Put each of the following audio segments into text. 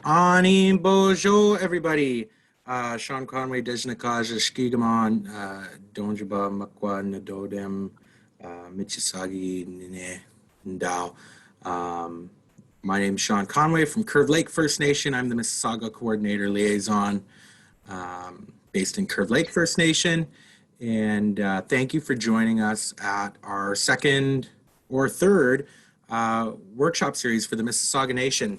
Ani Bojo, everybody. Sean Conway, Dejnakaja, Shkigaman, Donjaba, Makwa, Nadodem, Michisagi, Nene, Ndao. My name is Sean Conway from Curve Lake First Nation. I'm the Mississauga Coordinator Liaison based in Curve Lake First Nation. And thank you for joining us at our second or third workshop series for the Mississauga Nation.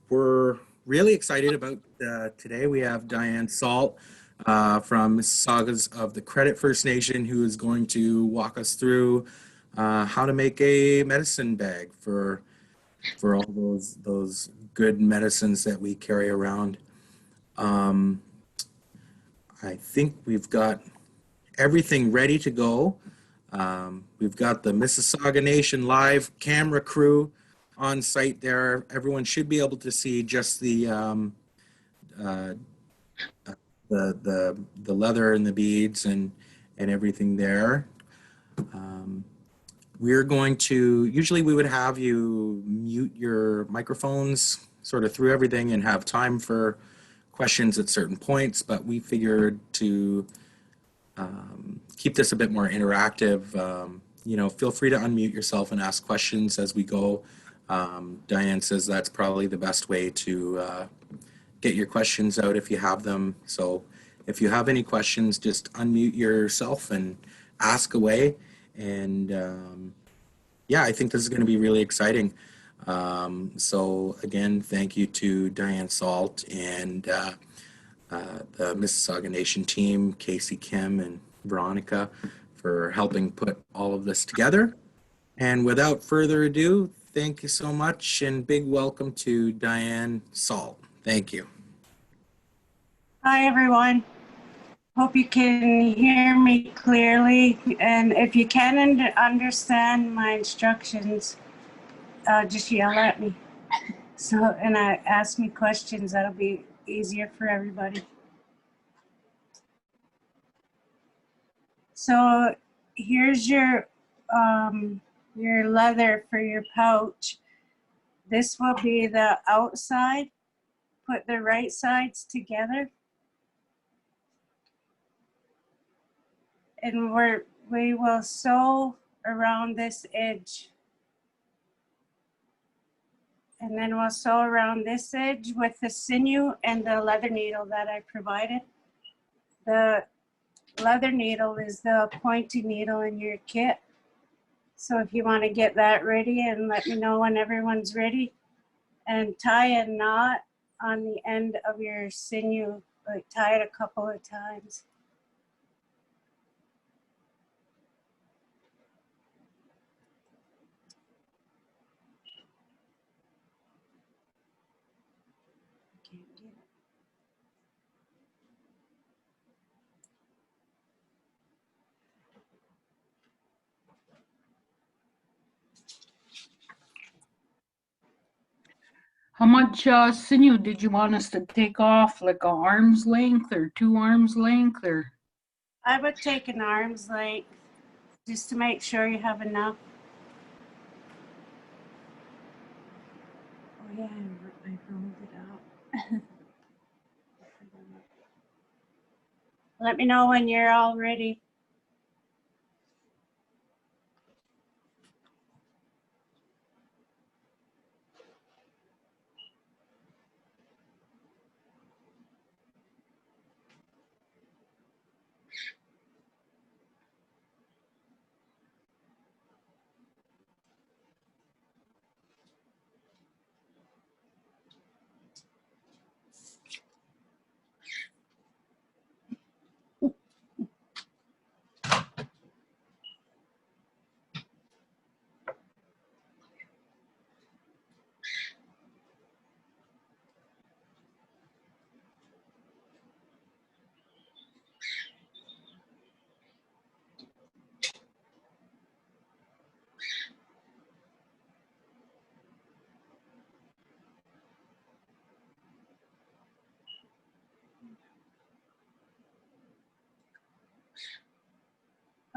We're really excited about today. We have Dianne Sault from Mississaugas of the Credit First Nation, who is going to walk us through how to make a medicine bag for all those good medicines that we carry around. I think we've got everything ready to go. We've got the Mississauga Nation live camera crew on site there. Everyone should be able to see just the leather and the beads and everything there. We're going to, usually we would have you mute your microphones sort of through everything and have time for questions at certain points, but we figured to keep this a bit more interactive. Feel free to unmute yourself and ask questions as we go. Dianne says that's probably the best way to get your questions out if you have them. So if you have any questions, just unmute yourself and ask away. And yeah, I think this is going to be really exciting. So again, thank you to Dianne Sault and the Mississauga Nation team, Casey, Kim, and Veronica, for helping put all of this together. And without further ado, thank you so much, and big welcome to Dianne Sault. Thank you. Hi, everyone. Hope you can hear me clearly. And if you can't understand my instructions, just yell at me. And ask me questions. That'll be easier for everybody. So here's your leather for your pouch. This will be the outside. Put the right sides together. And we will sew around this edge. And then we'll sew around this edge with the sinew and the leather needle that I provided. The leather needle is the pointy needle in your kit. So if you want to get that ready and let me know when everyone's ready. And tie a knot on the end of your sinew, like tie it a couple of times. How much sinew did you want us to take off? Like an arm's length or 2 arms length, or? I would take an arm's length just to make sure you have enough. Oh yeah, I rolled it out. Let me know when you're all ready.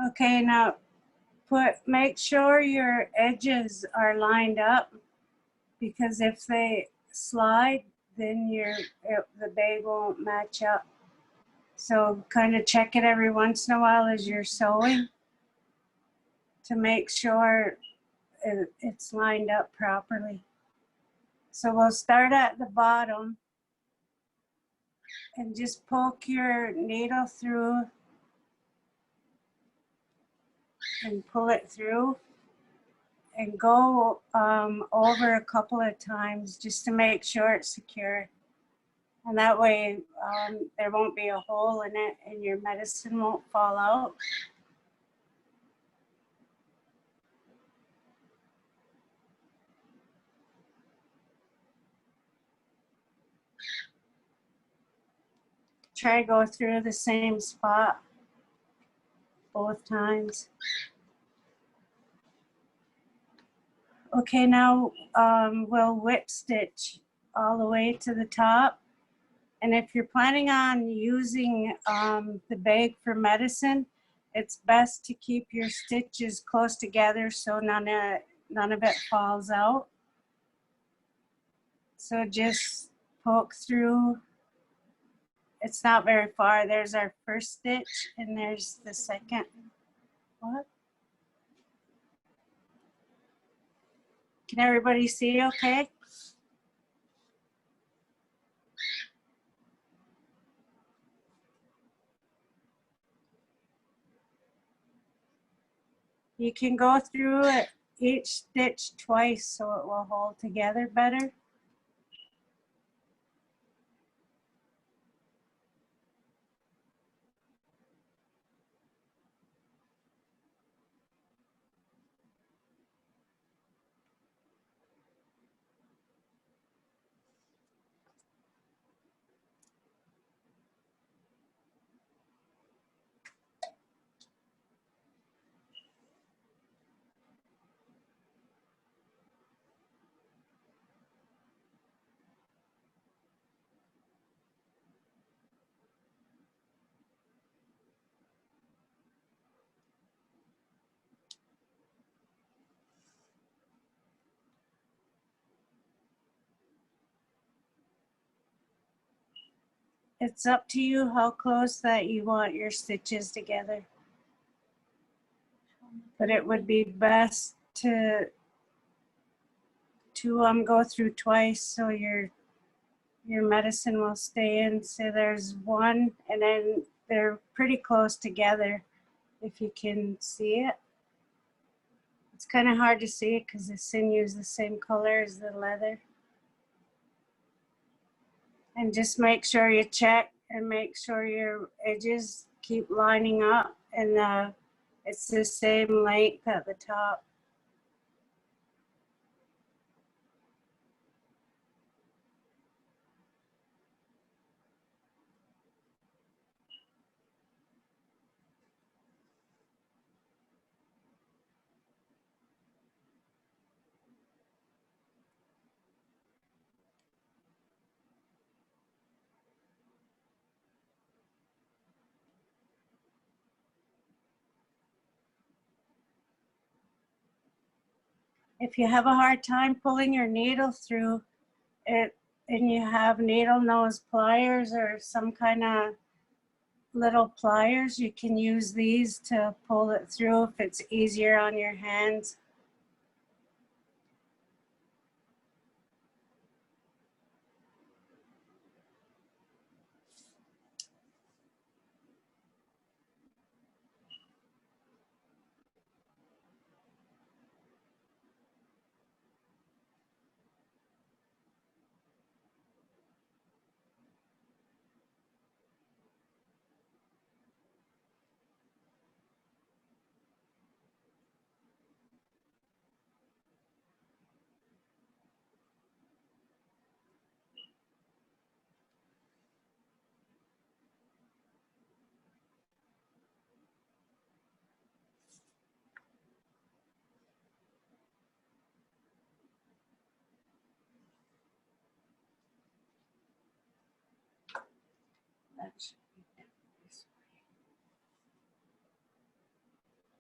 Okay, now make sure your edges are lined up, because if slide, then the bag won't match up. So kind of check it every once in a while as you're sewing to make sure it's lined up properly. So we'll start at the bottom and just poke your needle through and pull it through and go over a couple of times just to make sure it's secure. And that way there won't be a hole in it and your medicine won't fall out. Try to go through the same spot both times. Okay, now we'll whip stitch all the way to the top. And if you're planning on using the bag for medicine, it's best to keep your stitches close together so none of it falls out. So just poke through. It's not very far. There's our first stitch and there's the second. What? Can everybody see okay? You can go through it, each stitch twice so it will hold together better. It's up to you how close that you want your stitches together. But it would be best to go through twice so your medicine will stay in. So there's one and then they're pretty close together if you can see it. It's kind of hard to see it because the sinew is the same color as the leather. And just make sure you check and make sure your edges keep lining up and it's the same length at the top. If you have a hard time pulling your needle through it and you have needle nose pliers or some kind of little pliers, you can use these to pull it through if it's easier on your hands.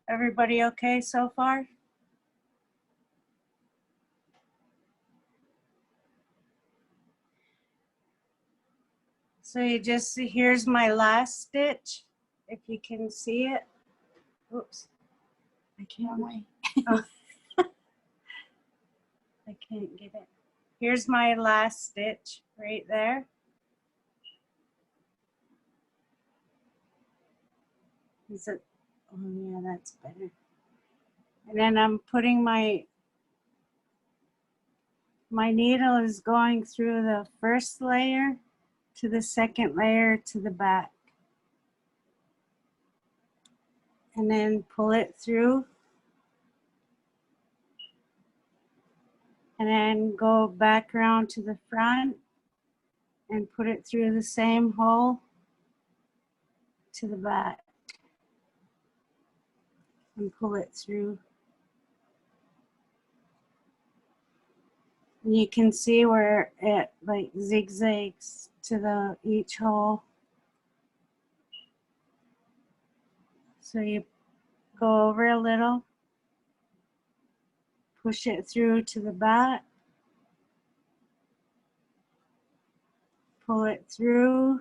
Everybody okay so far? So you just, here's my last stitch, if you can see it. Oops. I can't wait. Oh. I can't get it. Here's my last stitch right there. Is it? Oh yeah, that's better. And then I'm putting my needle is going through the first layer to the second layer to the back. And then pull it through. And then go back around to the front and put it through the same hole to the back. And pull it through. And you can see where it like zigzags to each hole. So you go over a little, push it through to the back, pull it through,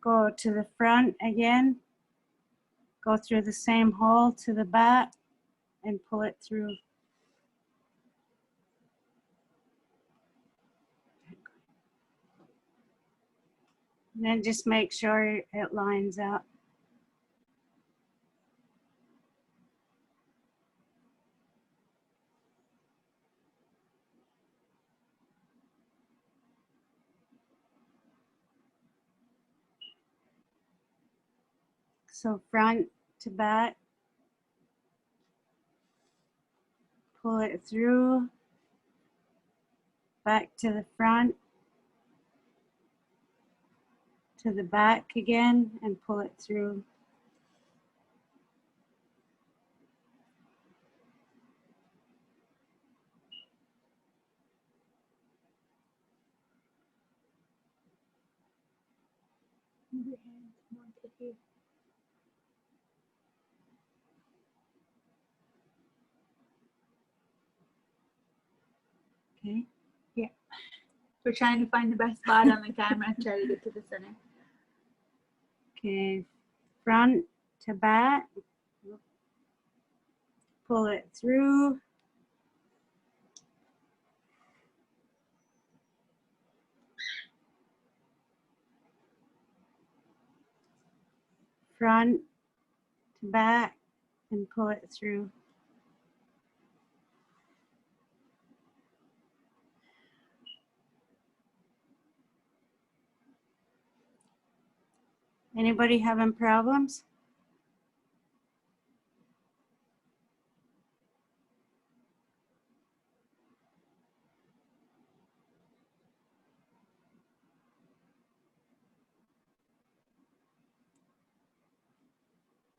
go to the front again, go through the same hole to the back and pull it through. And then just make sure it lines up. So front to back, pull it through, back to the front, to the back again, and pull it through. Okay. Yeah. We're trying to find the best spot on the camera and try to get to the center. Okay, front to back, pull it through, front to back, and pull it through. Anybody having problems?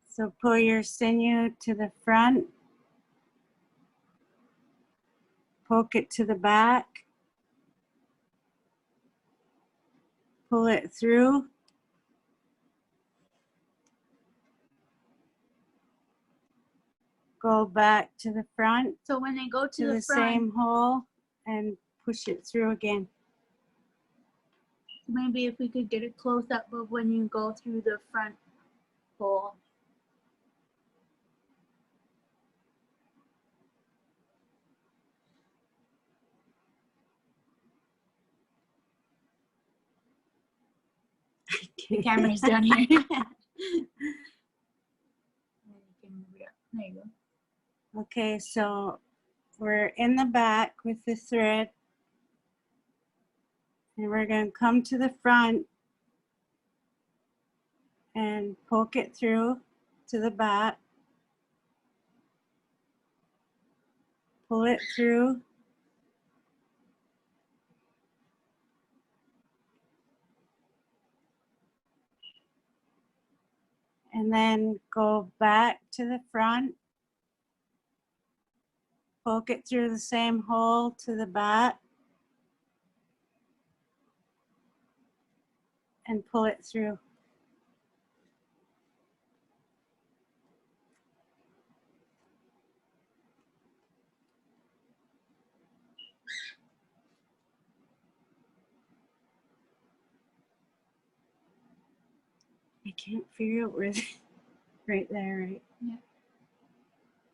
So pull your sinew to the front, poke it to the back, pull it through, go back to the front, So when they go to to the the front, same hole, and push it through again. maybe if we could get a close up of when you go through the front hole. The camera's down here. And you can move it up. There you go. Okay, so we're in the back with the thread, and we're going to come to the front and poke it through to the back, pull it through, and then go back to the front, poke it through the same hole to the back, and pull it through. I can't figure out where, right there, right? Yeah.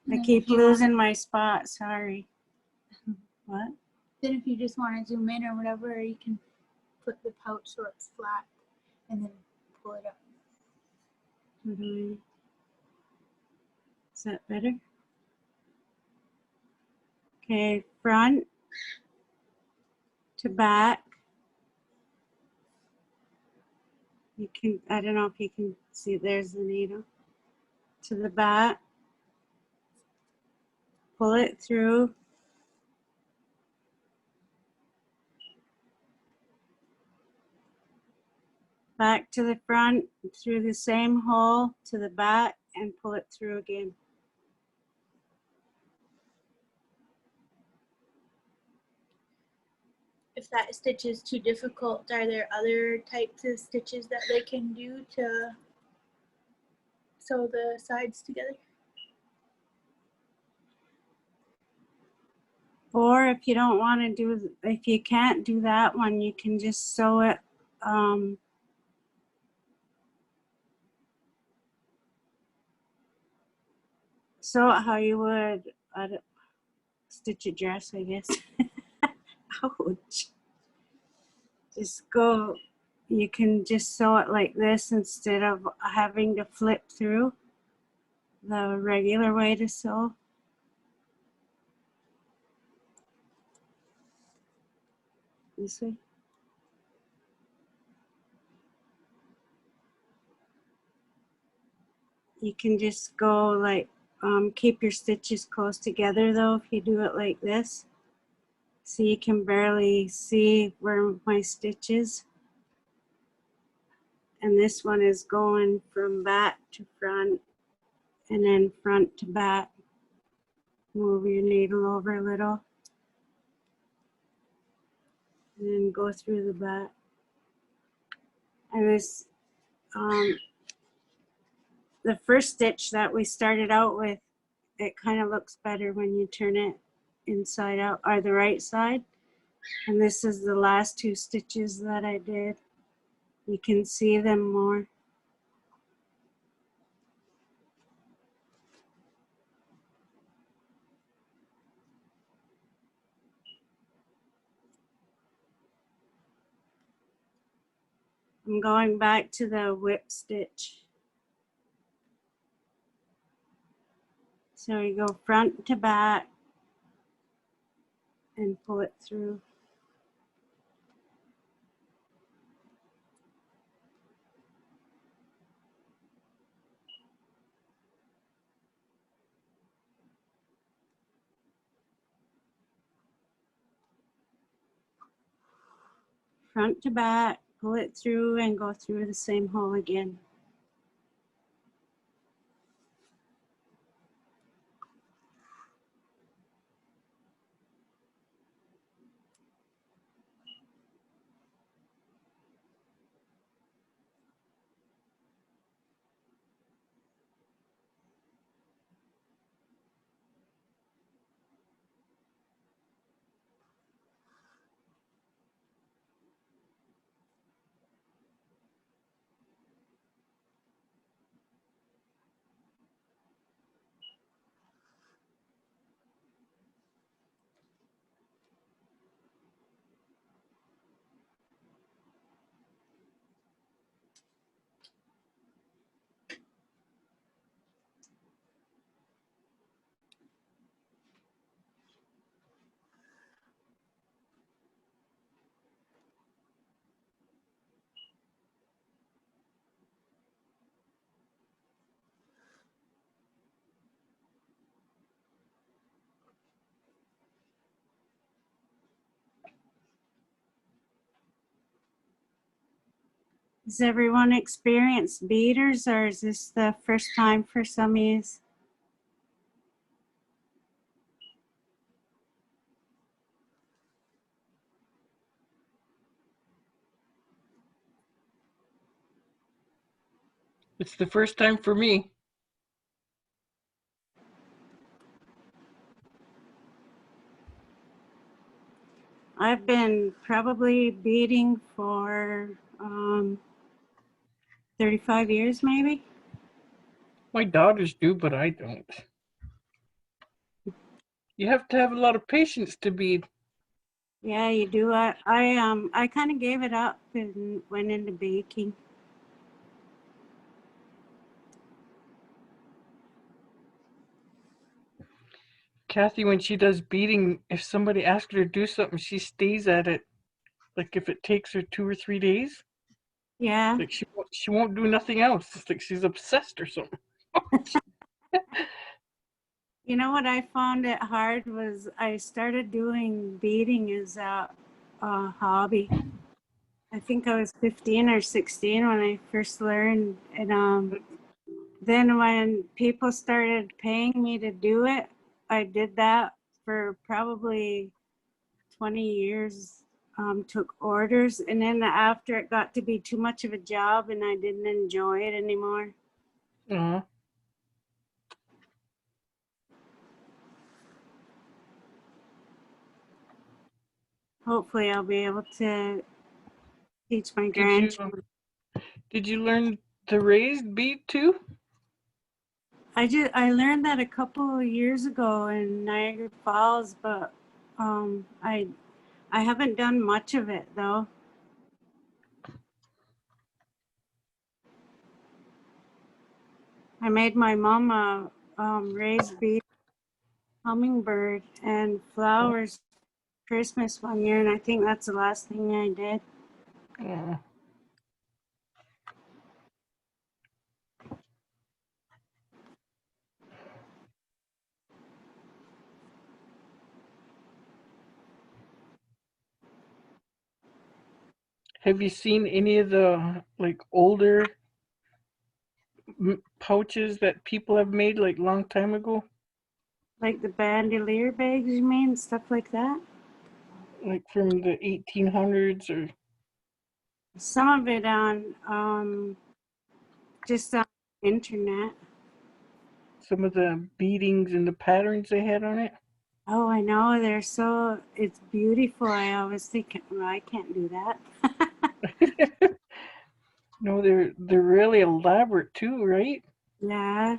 I And keep if you want- losing my spot, sorry. What? Then if you just want to zoom in or whatever, you can put the pouch so it's flat and then pull it up. Is that better? Okay, front to back. You can, I don't know if you can see, there's the needle. To the back. Pull it through. Back to the front, through the same hole to the back and pull it through again. If that stitch is too difficult, are there other types of stitches that they can do to sew the sides together? Or if you don't want to do, if you can't do that one, you can just sew it sew it how you would stitch a dress, I guess. Ouch. Just go, you can just sew it like this instead of having to flip through the regular way to sew. This way. You can just go like, keep your stitches close together though if you do it like this. So you can barely see where my stitch is. And this one is going from back to front and then front to back. Move your needle over a little. And then go through the back. And this, the first stitch that we started out with, it kind of looks better when you turn it inside out, or the right side. And this is the last two stitches that I did. You can see them more. I'm going back to the whip stitch. So you go front to back and pull it through. Front to back, pull it through and go through the same hole again. Has everyone experienced beaters, or is this the first time for some of you? It's the first time for me. I've been probably beading for 35 years maybe. My daughters do, but I don't. You have to have a lot of patience to bead. Yeah, you do. I kind of gave it up and went into baking. Kathy, when she does beading, if somebody asks her to do something, she stays at it. Like if it takes her 2 or 3 days, Yeah. like she won't do nothing else. It's like she's obsessed or something. You know what I found it hard was I started doing beading as a hobby. I think I was 15 or 16 when I first learned. And then when people started paying me to do it, I did that for probably 20 years, took orders. And then after it got to be too much of a job and I didn't enjoy it anymore. Uh-huh. Hopefully I'll be able to teach my Did grandchildren. you learn the raised bead too? I learned that a couple of years ago in Niagara Falls, but I haven't done much of it though. I made my mom a raised bead hummingbird and flowers Christmas one year, and I think that's the last thing I did. Uh, have you seen any of the like older pouches that people have made like long time ago? Like the bandolier bags, you mean? Stuff like that? Like from the 1800s or Some of it on just on the internet. some of the beadings and the patterns they had on it? Oh, I know. It's beautiful. I always think, well, I can't do that. No, they're really elaborate too, right? Yeah.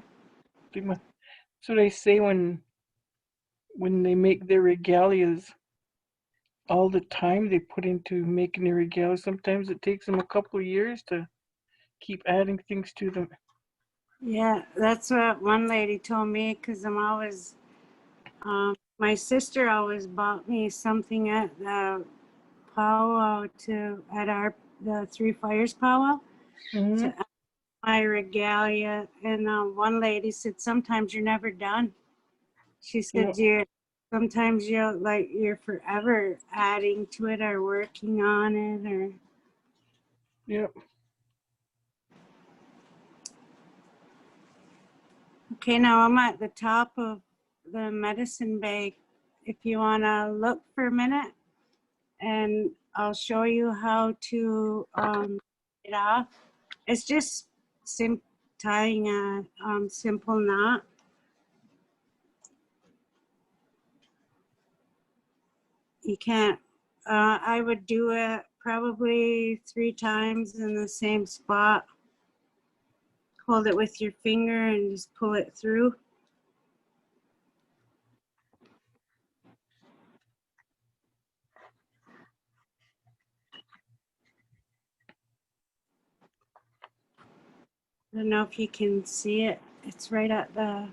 That's what I say when they make their regalias. All the time they put into making their regalias. Sometimes it takes them a couple of years to keep adding things to them. Yeah, that's what one lady told me because my sister always bought me something at the powwow the Three Fires powwow Mm-hmm. to add my regalia. And one lady said, sometimes you're never done. She said, Yep. sometimes you're forever adding to it or working on it or. Yep. Okay, now I'm at the top of the medicine bag. If you want to look for a minute, and I'll show you how to get off. It's just tying a simple knot. You can't, I would do it probably 3 times in the same spot. Hold it with your finger and just pull it through. I don't know if you can see it. It's right at the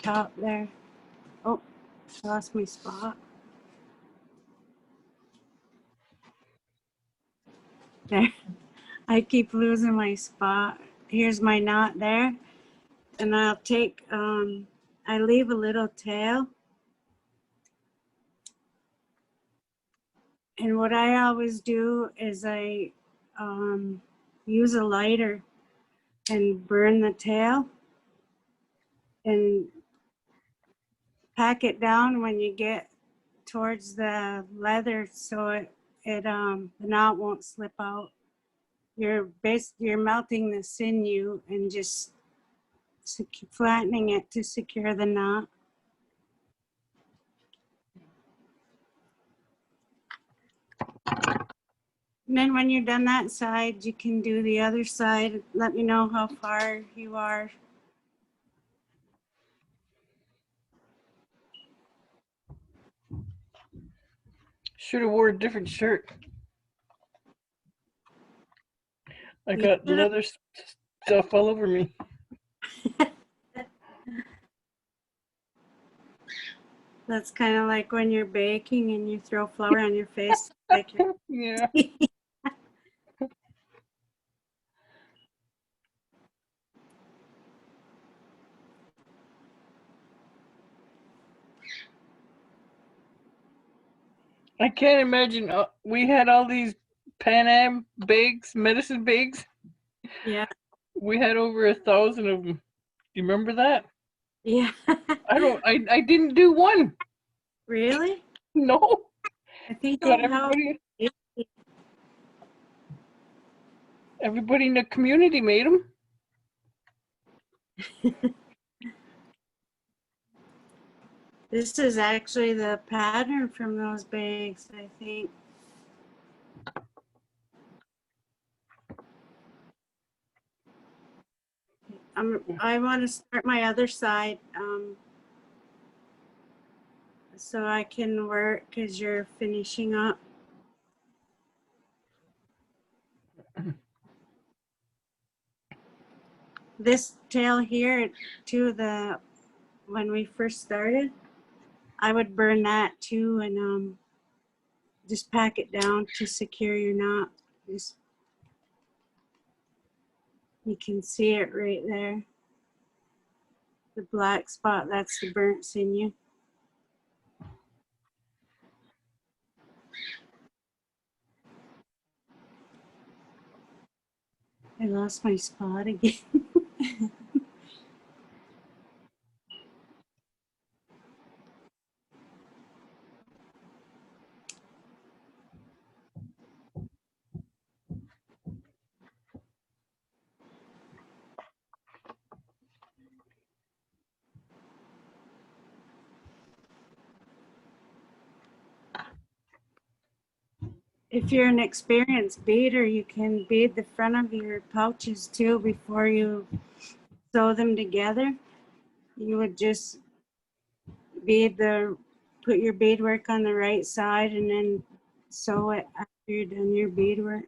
top there. Oh, lost my spot. There. I keep losing my spot. Here's my knot there. And I'll take, I leave a little tail. And what I always do is I use a lighter and burn the tail and pack it down when you get towards the leather so the knot won't slip out. You're melting the sinew and just flattening it to secure the knot. And then when you're done that side, you can do the other side. Let me know how far you are. Should have wore a different shirt. I You got should've- leather stuff all over me. That's kind of like when you're baking and you throw flour on your face. Like Yeah. I can't imagine. We had all these Pan Am bags, medicine bags. yeah, We had over 1,000 of them. Do you remember that? yeah. I didn't do one. Really? No. I think Got that's how. everybody in the community made them. This is actually the pattern from those bags, I think. I want to start my other side so I can work because you're finishing up. This tail here, too, when we first started, I would burn that too and just pack it down to secure your knot. You can see it right there. The black spot, that's the burnt sinew. I lost my spot again. If you're an experienced beader, you can bead the front of your pouches too before you sew them together. You would just put your beadwork on the right side and then sew it after you're done your beadwork.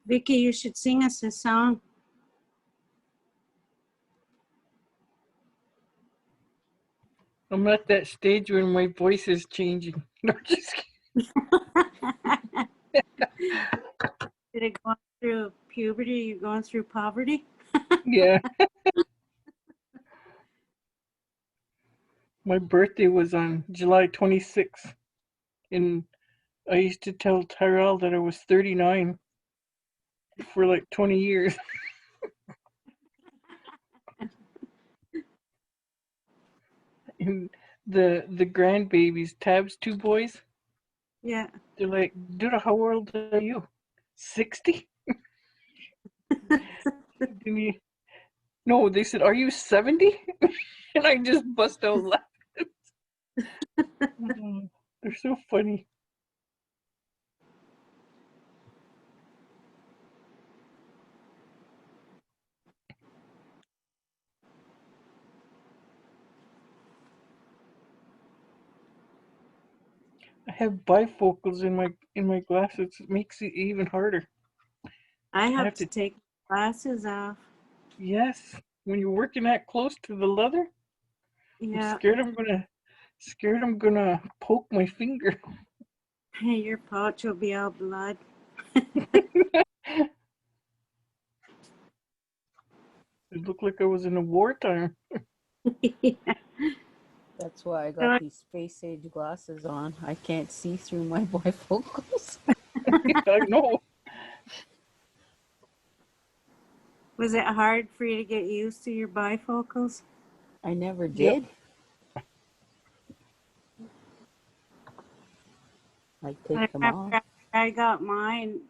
Vicky, you should sing us a song. I'm at that stage when my voice is changing. No, just kidding. Did it go through puberty? Are you going through poverty? Yeah. My birthday was on July 26th. And I used to tell Tyrell that I was 39 for like 20 years. And the grandbabies, Tab's two boys, Yeah. they're like, Duda, how old are you? 60? No, they said, are you 70? And I just bust out laughing. They're so funny. I have bifocals in my glasses. It makes it even harder. I I have have to to. take glasses off. Yes, when you're working that close to the leather, I'm Yeah. scared I'm gonna poke my finger. Your pouch will be all blood. It looked like I was in a wartime. Yeah. That's why I So got these space age glasses on. I can't see through my bifocals. I know. was it hard for you to get used to your bifocals? I never Yep. did. I I take them remember off. after I got mine,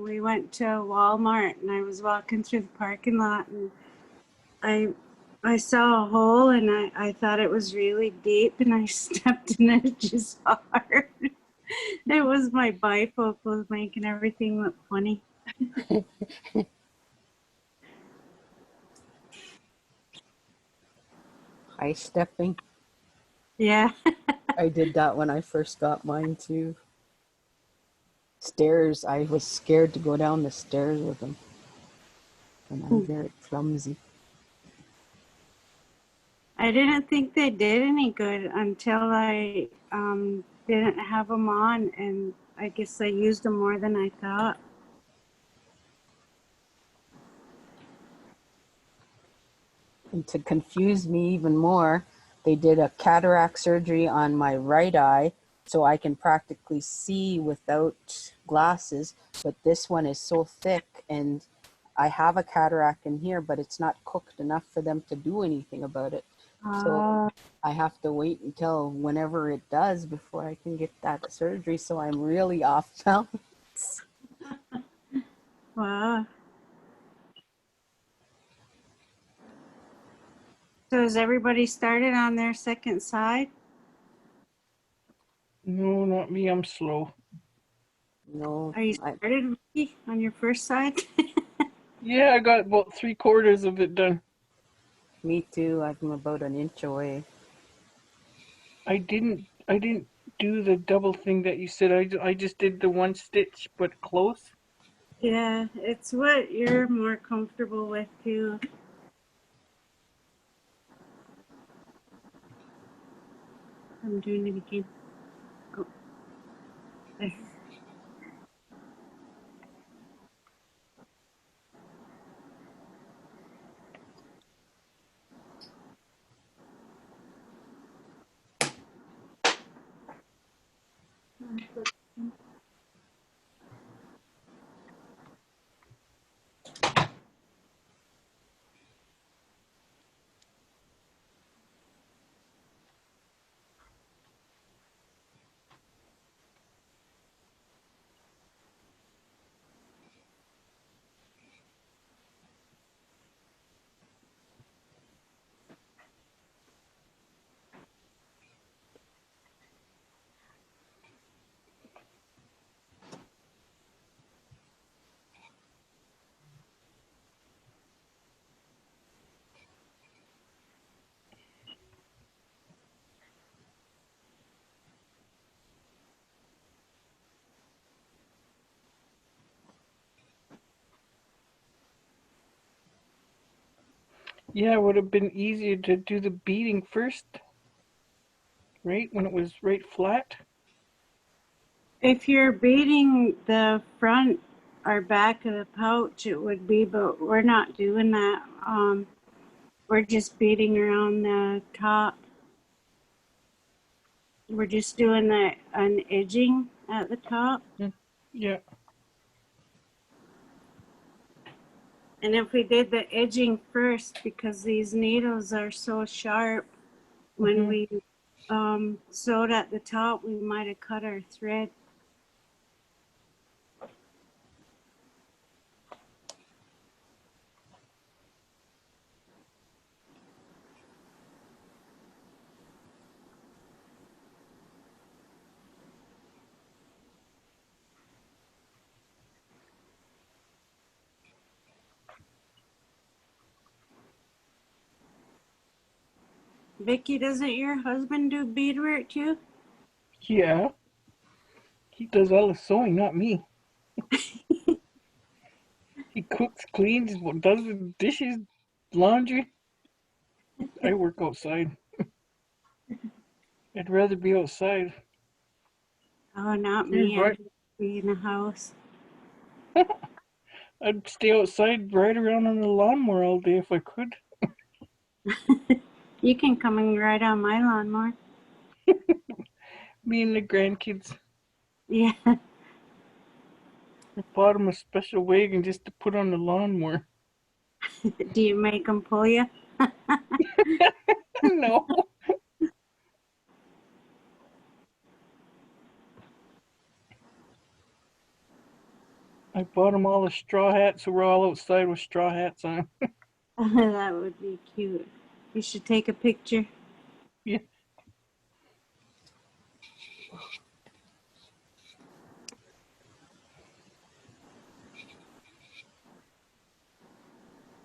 we went to Walmart and I was walking through the parking lot and I saw a hole and I thought it was really deep and I stepped in it just hard. It was my bifocals making everything look funny. High stepping. Yeah. I did that when I first got mine too. Stairs. I was scared to go down the stairs with them. And I'm very clumsy. I didn't think they did any good until I didn't have them on, and I guess I used them more than I thought. And to confuse me even more, they did a cataract surgery on my right eye so I can practically see without glasses. But this one is so thick and I have a cataract in here, but it's not cooked enough for them to do anything about it. So I have to wait until whenever it does before I can get that surgery. So I'm really off balance. Wow. So has everybody started on their second side? No, not me. I'm slow. No, Are you started, Vicky, on your first side? Yeah, I got about 3/4 of it done. me too. I'm about an inch away. I didn't do the double thing that you said. I just did the one stitch, but close. Yeah, it's what you're more comfortable with too. I'm doing it again. Oh, there. Yeah, it would have been easier to do the beading first, right? When it was right flat. If you're beading the front or back of the pouch, it would be, but we're not doing that. We're just beading around the top. We're just doing an edging at the top. Yeah. And if we did the edging first, because these needles are so sharp, when Hmm. we sewed at the top, we might have cut our thread. Vicky, doesn't your husband do beadwork too? Yeah. He does all the sewing, not me. He cooks, cleans, does the dishes, laundry. I work outside. I'd rather be outside. Oh, not Here's me. right. I'd be in the house. I'd stay outside, ride around on the lawnmower all day if I could. You can come and ride on my lawnmower. Me and the grandkids. Yeah. I bought him a special wagon just to put on the lawnmower. Do you make them pull you? No. I bought him all the straw hats, so we're all outside with straw hats on. That would be cute. You should take a picture. Yeah.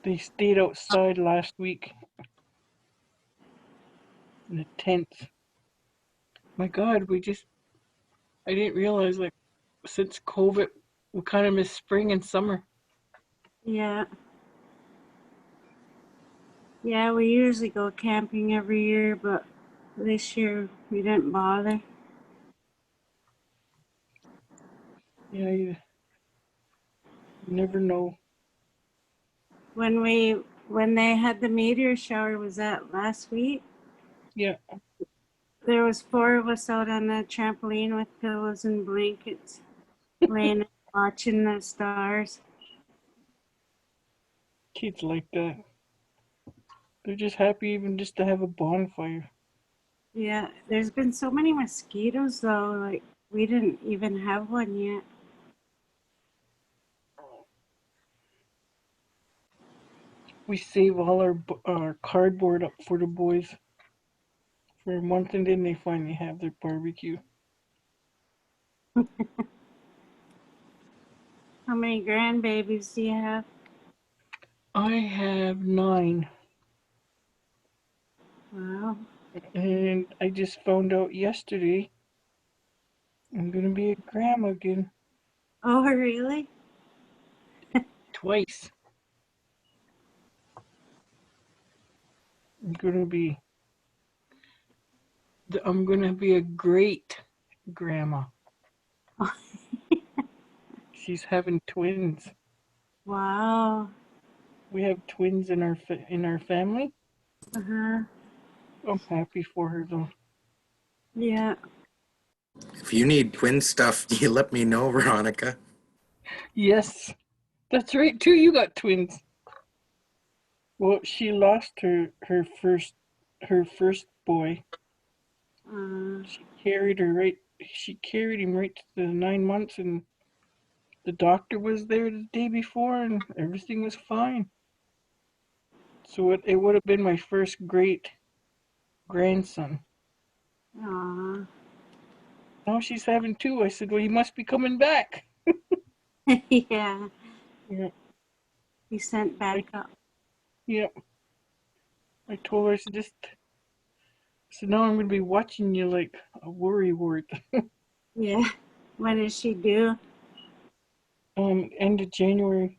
They stayed outside last week in the tent. My God, I didn't realize, like, since COVID, we kind of miss spring and summer. Yeah. Yeah, we usually go camping every year, but this year we didn't bother. Yeah, you never know. When they had the meteor shower, was that last week? Yeah, There was 4 of us out on the trampoline with pillows and blankets, laying and watching the stars. kids like that. They're just happy even just to have a bonfire. Yeah, there's been so many mosquitoes though, like we didn't even have one yet. We save all our cardboard up for the boys for a month, and then they finally have their barbecue. How many grandbabies do you have? I have 9, Wow. and I just found out yesterday I'm gonna be a grandma again, Oh, really? twice. I'm gonna be a great grandma. She's having twins. Wow. We have twins in our family. Uh-huh. I'm happy for her though. Yeah. If you need twin stuff, you let me know, Veronica. Yes, that's right too. You got twins. Well, she lost her first boy. Uh, She carried him right to the 9 months, and the doctor was there the day before, and everything was fine. So it would have been my first great grandson. aw. Now she's having 2. I said, well, he must be coming back. Yeah. Yeah, You sent back up. yeah. I told her, I said, so now I'm gonna be watching you like a worrywart. Yeah. When is she due? End of January.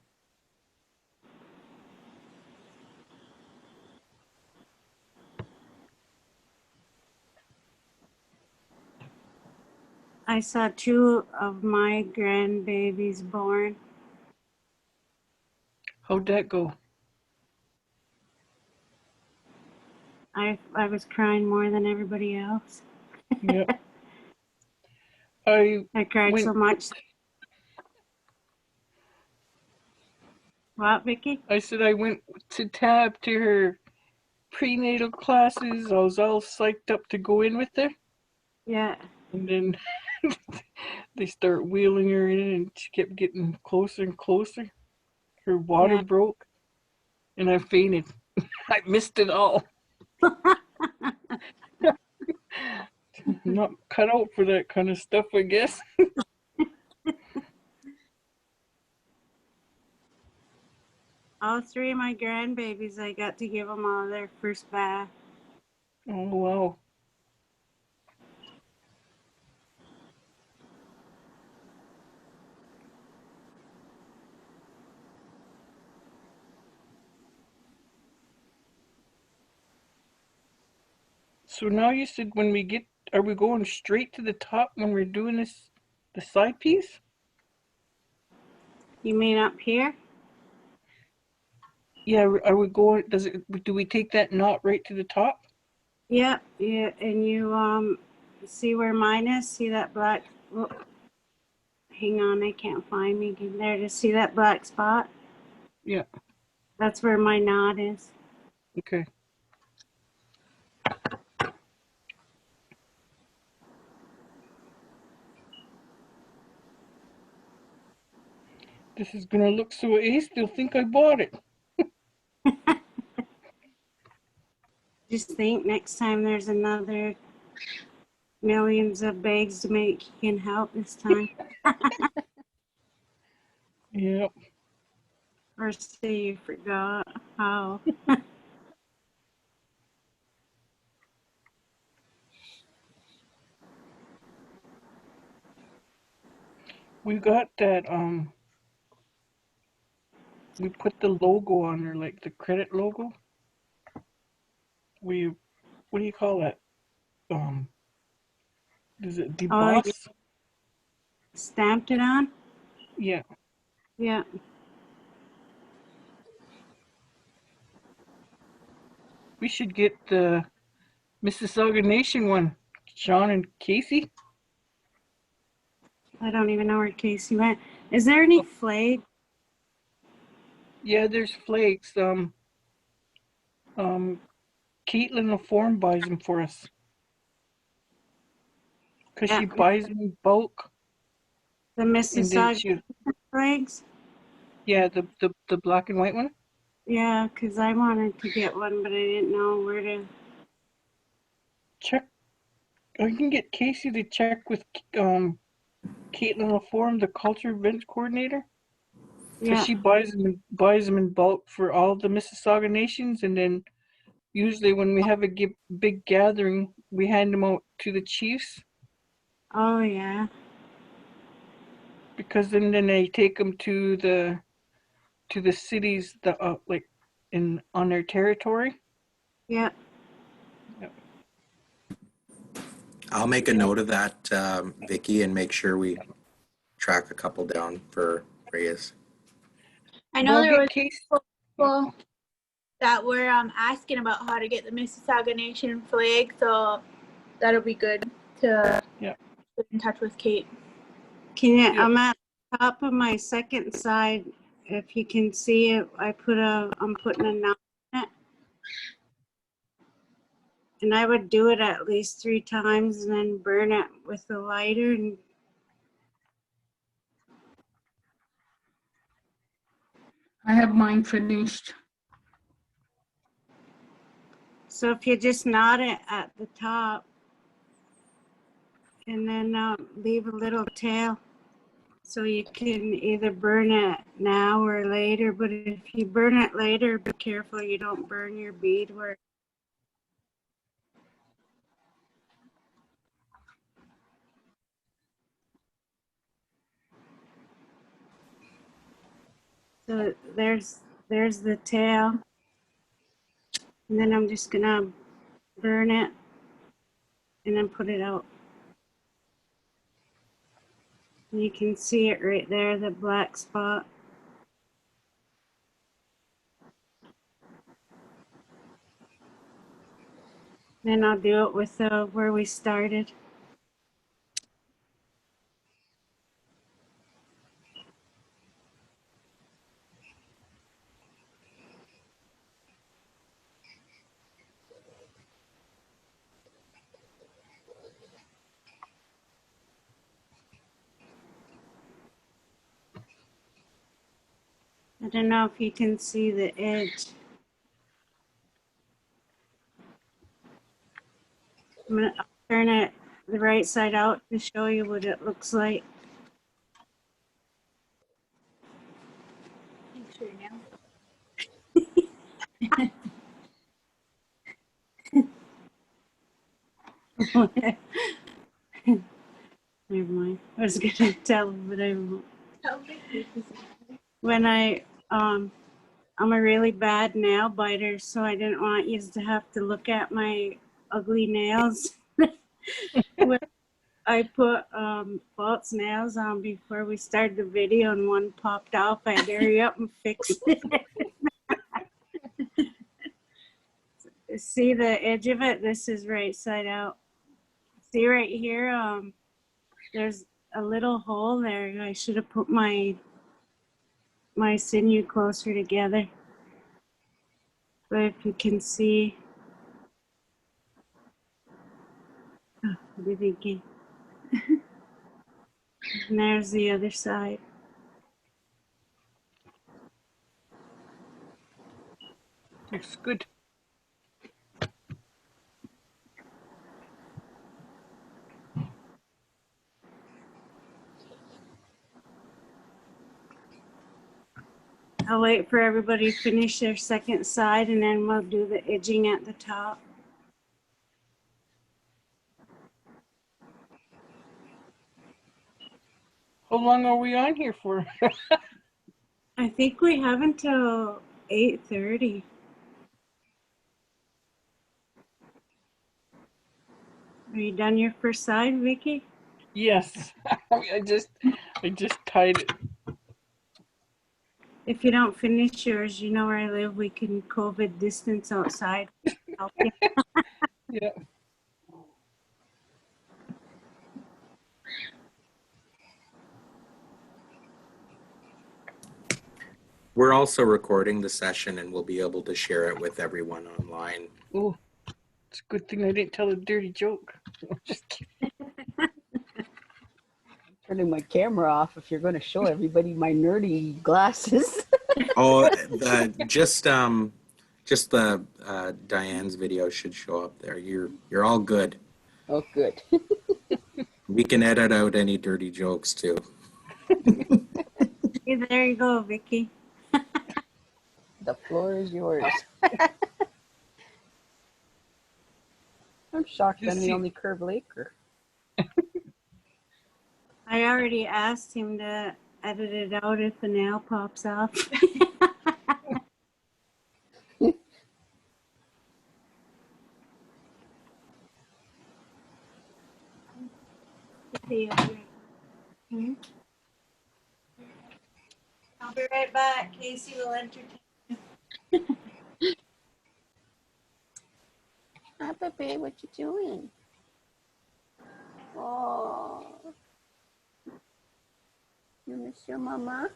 I saw 2 of my grandbabies born. How'd that go? I was crying more than everybody else. Yeah. I I cried went so much. What, Vicky? I said I went to Tab to her prenatal classes. I was all psyched up to go in with her, Yeah. and then they start wheeling her in, and she kept getting closer and closer. Her water Yeah. broke, and I fainted. I missed it all. Not cut out for that kind of stuff, I guess. All 3 of my grandbabies, I got to give them all their first bath. Oh wow. So now you said when we get, are we going straight to the top when we're doing this, the side piece? You mean up here? Yeah, are we going, do we take that knot right to the top? Yep, yeah, and you see where mine is? See that black, oh, hang on, I can't find me again there. To see that black spot? Yeah, That's where my knot is. okay. This is gonna look so ace, they'll think I bought it. Just think next time there's another millions of bags to make, you can help this time. Yep. Or say you forgot how. We got that, we put the logo on there, like the credit logo. What do you call that? Is it Oh, you deboss? stamped it on? Yeah. Yeah. We should get the Mississauga Nation one. Sean and Casey. I don't even know where Casey went. Is there any flag? Yeah, there's flakes. Caitlin LaForme buys them for us. Cause Yeah. she buys them in bulk, The and then Mississauga flags? yeah, the black and white one. Yeah, because I wanted to get one, but I didn't know where to. Check. I can get Casey to check with Caitlin LaForme, the culture events coordinator. Cause Yeah. she buys them in bulk for all the Mississauga nations, and then usually when we have a big gathering, we hand them out to the chiefs, Oh, yeah. because then they take them to the cities that like in on their territory. Yeah. Yep. I'll make a note of that, Vicky, and make sure we track a couple down for Reyes. I know We'll there get was Casey. people that were asking about how to get the Mississauga Nation flag, so that'll be good to Yeah. get in touch with Kate. Can you, Yeah. I'm at the top of my second side. If you can see it, I'm putting a knot in it. And I would do it at least 3 times and then burn it with the lighter. And I have mine finished. so if you just knot it at the top and then leave a little tail so you can either burn it now or later. But if you burn it later, be careful you don't burn your beadwork. So there's the tail. And then I'm just gonna burn it and then put it out. And you can see it right there, the black spot. Then I'll do it with where we started. I don't know if you can see the edge. I'm gonna turn it the right side out to show you what it looks like. Sure now. Never mind. I was gonna tell him, but I won't. When I'm a really bad nail biter, so I didn't want you to have to look at my ugly nails. I put false nails on before we started the video, and one popped off. I had to hurry up and fix it. See the edge of it? This is right side out. See right here? There's a little hole there. I should have put my sinew closer together. But if you can see, what are you thinking? And there's the other side. Looks good. I'll wait for everybody to finish their second side, and then we'll do the edging at the top. How long are we on here for? I think we have until 8:30. Are you done your first side, Vicky? Yes. I just tied it. If you don't finish yours, you know where I live. We can COVID distance outside. Help you. Yeah. We're also recording the session and we'll be able to share it with everyone online. Oh, it's a good thing I didn't tell a dirty joke. Just kidding. Turning my camera off if you're going to show everybody my nerdy glasses. Oh, just the Diane's video should show up there. You're all good. Oh, good. We can edit out any dirty jokes too. Hey, there you go, Vicky. The floor is yours. I'm shocked I'm the only curve laker. I already asked him to edit it out if the nail pops off. Hmm? I'll be right back. Casey will entertain. Hi, Pepe, what you doing? Oh, you miss your mama?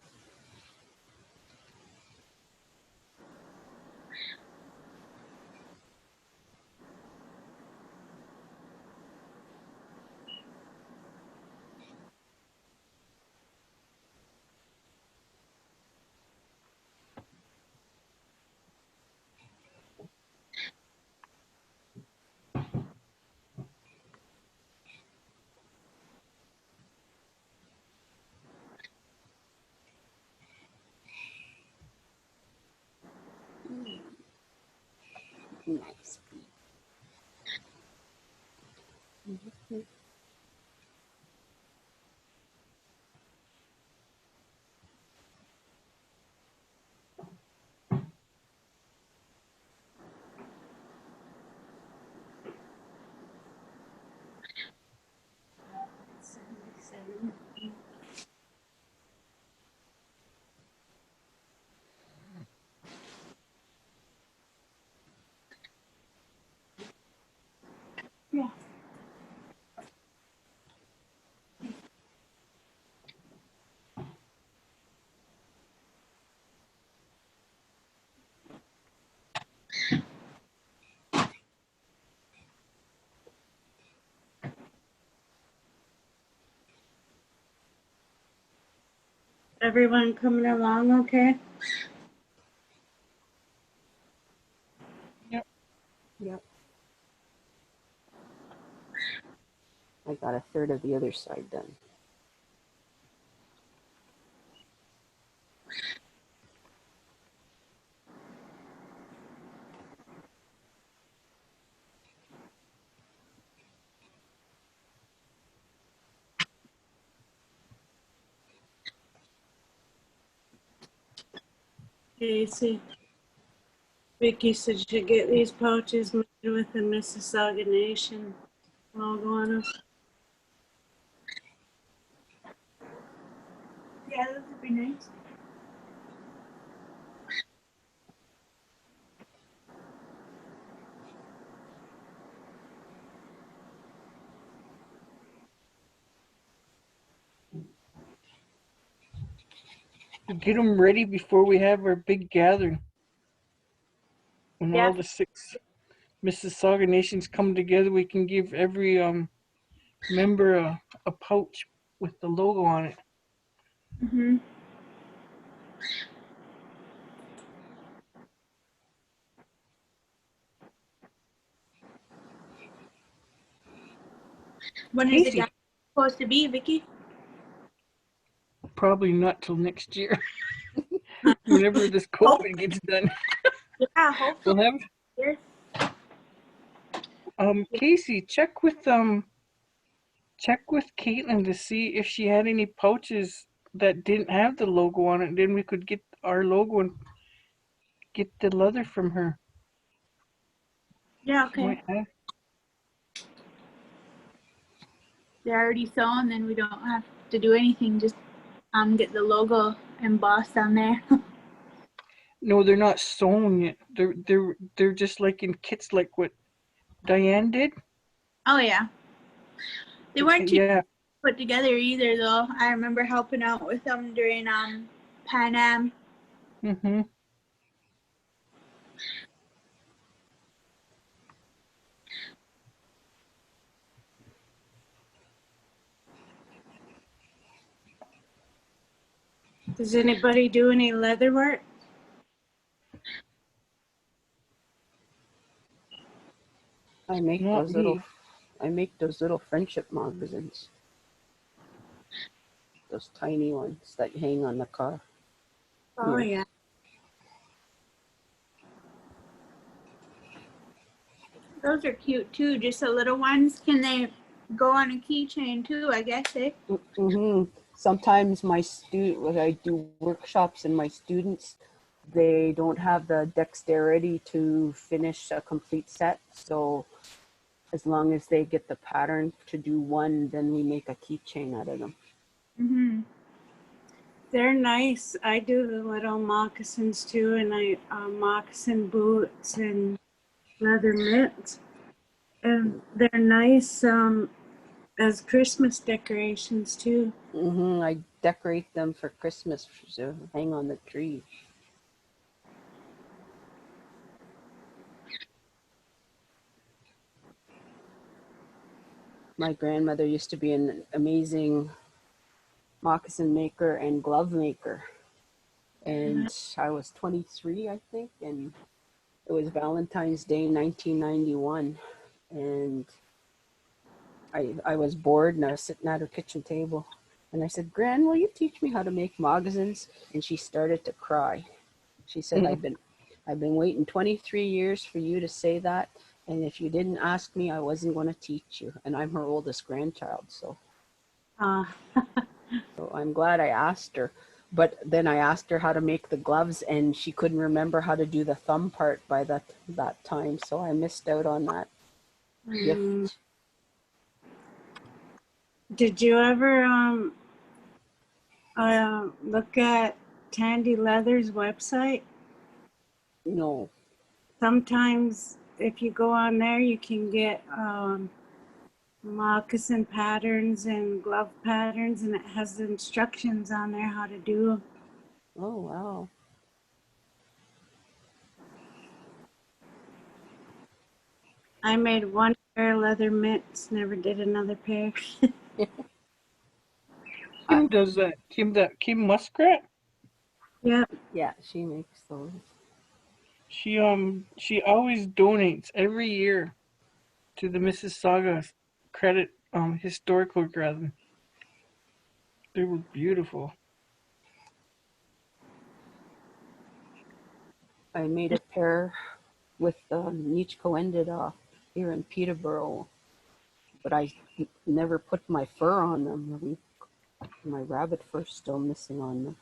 Nice. Yeah. Everyone coming along okay? Yep. I got a third of the other side done. Casey. Vicky said you should get these pouches. with the Mississauga Nation logo on them. Yeah, those would be nice. Get them ready before we have our big gathering. When Yeah. all the 6 Mississauga nations come together, we can give every member a pouch with the logo on it. Mm-hmm. When is the Casey, gathering supposed to be, Vicky? probably not till next year. Whenever this Oh, COVID gets done, yeah, hopefully. we'll have. Here. Casey, check with Caitlin to see if she had any pouches that didn't have the logo on it. Then we could get our logo and get the leather from her. Yeah, She okay. might have. They're already sewn, then we don't have to do anything. Just get the logo embossed on there. No, they're not sewn yet. They're just like in kits, like what Dianne did. Oh yeah. They weren't too Yeah. put together either, though. I remember helping out with them during Pan Am. Mm-hmm. Does anybody do any leather work? I make Not those me. little friendship magazines. Those tiny ones that hang on the car. Oh Yeah. yeah. Those are cute too. Just the little ones. Can they go on a keychain too? I guess Mm-hmm. Sometimes when I do workshops and my students, they don't have the dexterity to finish a complete set. So as long as they get the pattern to do one, then we make a keychain out of them. Mm-hmm. They're nice. I do the little moccasins too, and I moccasin boots and leather mitts, and they're nice as Christmas decorations too. Mm-hmm. I decorate them for Christmas to hang on the tree. My grandmother used to be an amazing moccasin maker and glove maker. And I was 23, I think, and it was Valentine's Day 1991. And I was bored and I was sitting at her kitchen table. And I said, Gran, will you teach me how to make moccasins? And she started to cry. She said, I've been waiting 23 years for you to say that. And if you didn't ask me, I wasn't going to teach you. And I'm her oldest grandchild. So I'm glad I asked her. But then I asked her how to make the gloves, and she couldn't remember how to do the thumb part by that time. So I missed out on that gift. Did you ever look at Tandy Leather's website? No. Sometimes if you go on there, you can get moccasin patterns and glove patterns, and it has the instructions on there how to do them. Oh, wow. I made one pair of leather mitts, never did another pair. Kim does that. Kim Muskrat. Yeah. Yeah, she makes those. She always donates every year to the Mississauga Credit Historical Garden. They were beautiful. I made a pair with Nichco ended here in Peterborough, but I never put my fur on them. My rabbit fur's still missing on them.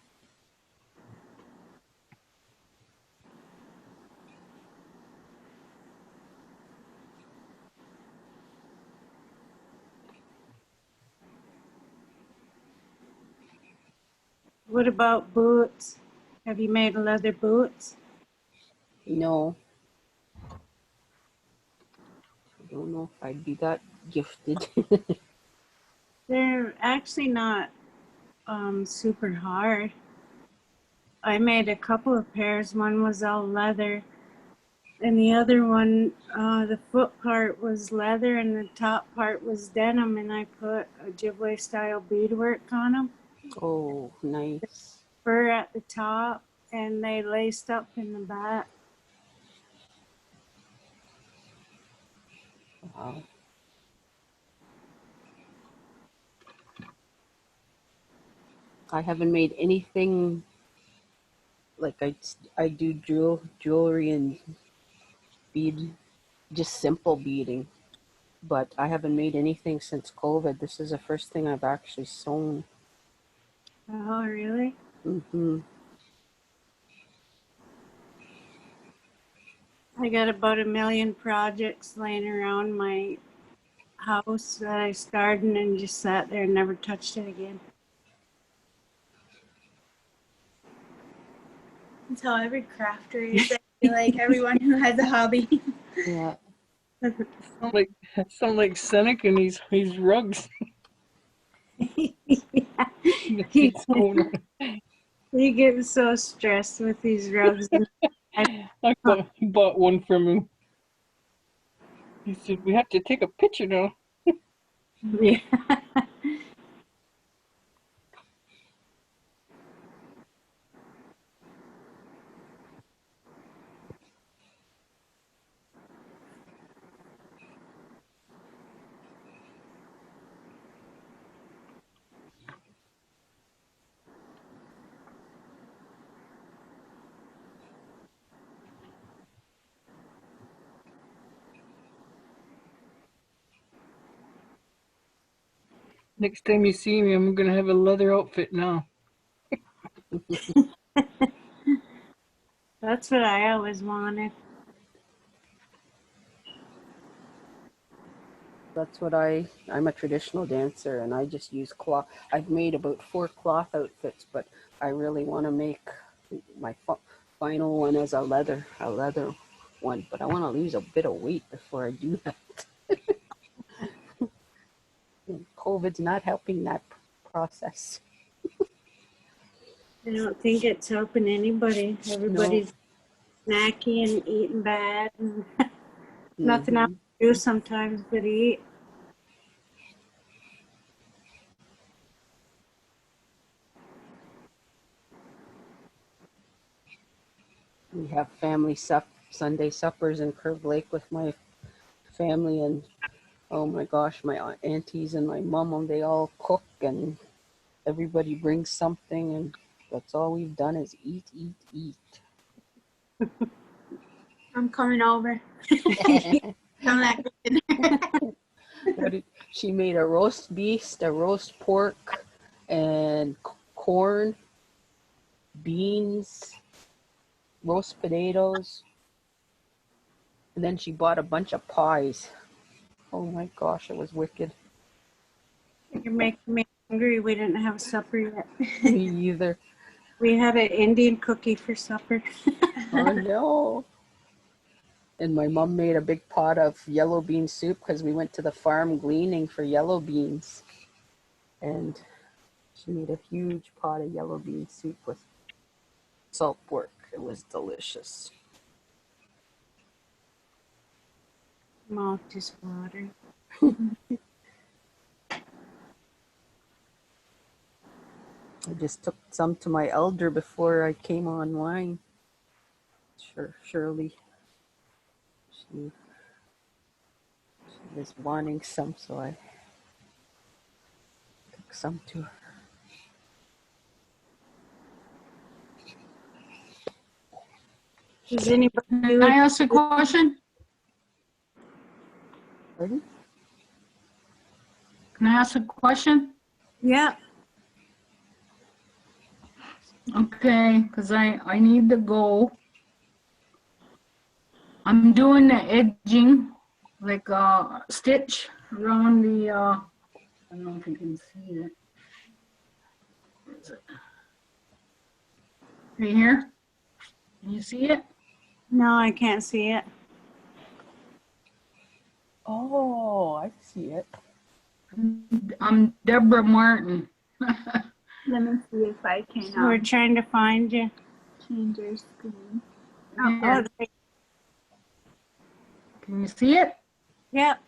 What about boots? Have you made leather boots? No, I don't know if I'd be that gifted. They're actually not super hard. I made a couple of pairs. One was all leather, and the other one, the foot part was leather, and the top part was denim, and I put Ojibwe style beadwork on them. Oh, nice. Fur at the top, and they laced up in the back. Wow. I haven't made anything like I do jewelry and bead, just simple beading, but I haven't made anything since COVID. This is the first thing I've actually sewn. Oh, really? Mm-hmm. I got about 1 million projects laying around my house that I started and just sat there and never touched it again. That's how every crafter is. I feel like everyone who has a hobby. Yeah. Sound like Seneca and his rugs. he, He's going on. he gets so stressed with these rugs. I bought one from him. He said, "We have to take a picture now." Yeah. Next time you see me, I'm gonna have a leather outfit now. That's what I always wanted. That's what I'm a traditional dancer and I just use cloth. I've made about 4 cloth outfits, but I really want to make my final one as a leather one, but I want to lose a bit of weight before I do that. COVID's not helping that process. I don't think it's helping anybody. Everybody's snacky and eating bad and nothing else to do sometimes but eat. We have Sunday suppers in Curve Lake with my family, and oh my gosh, my aunties and my mom, they all cook and everybody brings something, and that's all we've done is eat, eat, eat. I'm coming over. Come back for dinner. She made a roast beef, a roast pork, and corn, beans, roast potatoes, and then she bought a bunch of pies. Oh my gosh, it was wicked. You're making me hungry. We didn't have supper yet. Me either. We had an Indian cookie for supper. Oh no. And my mom made a big pot of yellow bean soup because we went to the farm gleaning for yellow beans. And she made a huge pot of yellow bean soup with salt pork. It was delicious. Mouth just watering. I just took some to my elder before I came online. Shirley. She was wanting some, so I took some to her. Does anybody Can I ask a question? Pardon? Can I ask a question? Yeah. Okay, because I need to go. I'm doing the edging, like stitch around the, I don't know if you can see it. Where is it? Right here. Can you see it? No, I can't see it. Oh, I see it. I'm Deborah Martin. Let me see if I can We're trying to find you. change your screen. Oh, Can you see it? yep.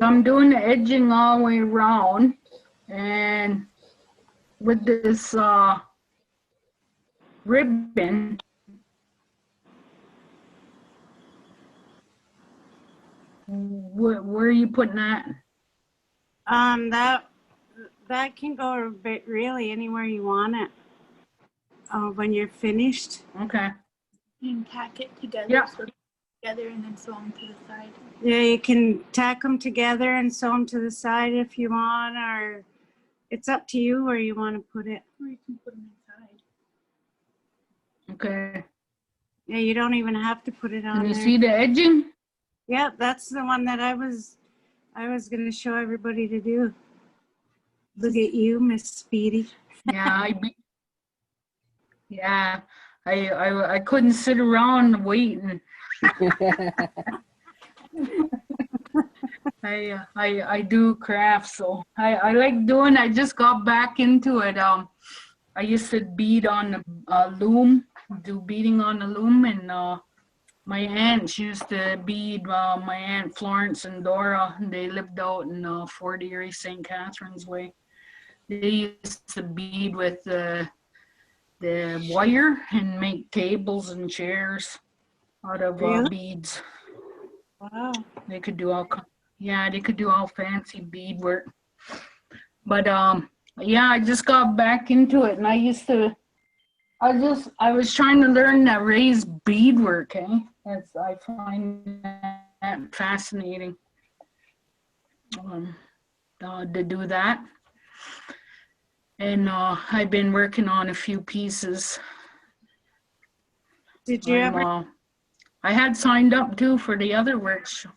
I'm doing the edging all the way around, and with this ribbon, where are you putting that? That can go a bit really anywhere you want it. When you're finished. Okay. You can tack it together. Yeah. So together and then sew them to the side. Yeah, you can tack them together and sew them to the side if you want, or it's up to you where you want to put it. Or you can put them inside. Okay. Yeah, you don't even have to put it on Can you there. see the edging? Yeah, that's the one that I was going to show everybody to do. Look at you, Miss Speedy. Yeah, I couldn't sit around waiting. I do crafts, so I like doing. I just got back into it. I used to bead on the loom, do beading on the loom, and my aunts used to bead. My aunt Florence and Dora, they lived out in Fort Erie, St. Catharines Way. They used to bead with the wire and make tables and chairs out of Really? beads. Wow. They could do all, they could do all fancy beadwork. But yeah, I just got back into it, and I was trying to learn that raised beadwork. I find that fascinating. To do that. And I've been working on a few pieces. Did you ever? I had signed up too for the other workshop.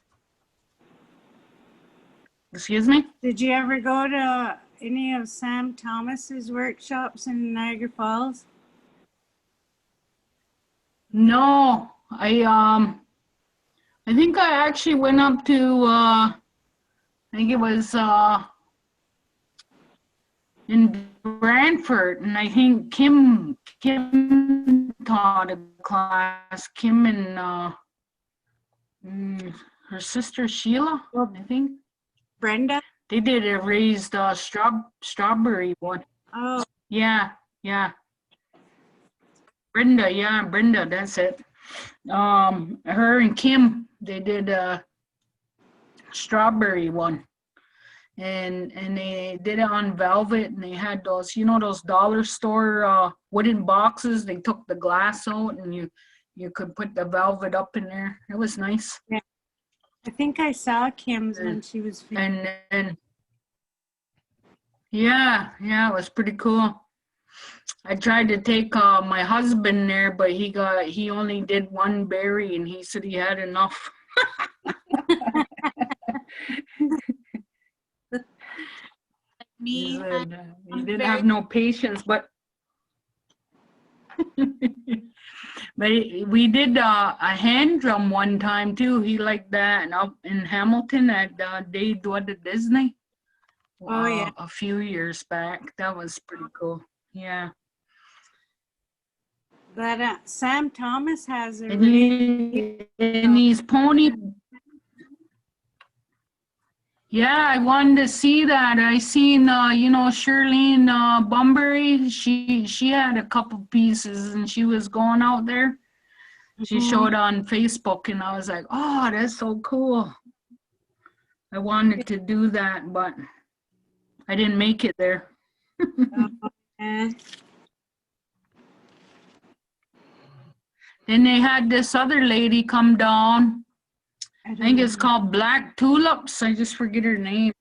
Excuse me? Did you ever go to any of Sam Thomas's workshops in Niagara Falls? No, I think I actually went up to I think it was in Brantford, and I think Kim taught a class. Kim and her sister Sheila, I think. Brenda? They did a raised strawberry one. Oh, Yeah. Brenda, that's it. Her and Kim, they did a strawberry one. And they did it on velvet, and they had those, those dollar store wooden boxes. They took the glass out, and you could put the velvet up in there. It was nice. yeah. I think I saw Kim's when she was. And yeah, it was pretty cool. I tried to take my husband there, but he only did one berry, and he said he had enough. Me, He didn't have no patience, but we did a hand drum one time too. He liked that, and up in Hamilton at Day Dwada at Disney. Oh yeah. A few years back. That was pretty cool. Yeah. But Sam Thomas has a And these pony. Yeah, I wanted to see that. I seen, Shirlene Bunbury. She had a couple pieces, and she was going out there. She showed on Facebook, and I was like, oh, that's so cool. I wanted to do that, but I didn't make it there. And Then they had this other lady come down. I think it's called Black Tulips. I just forget her name.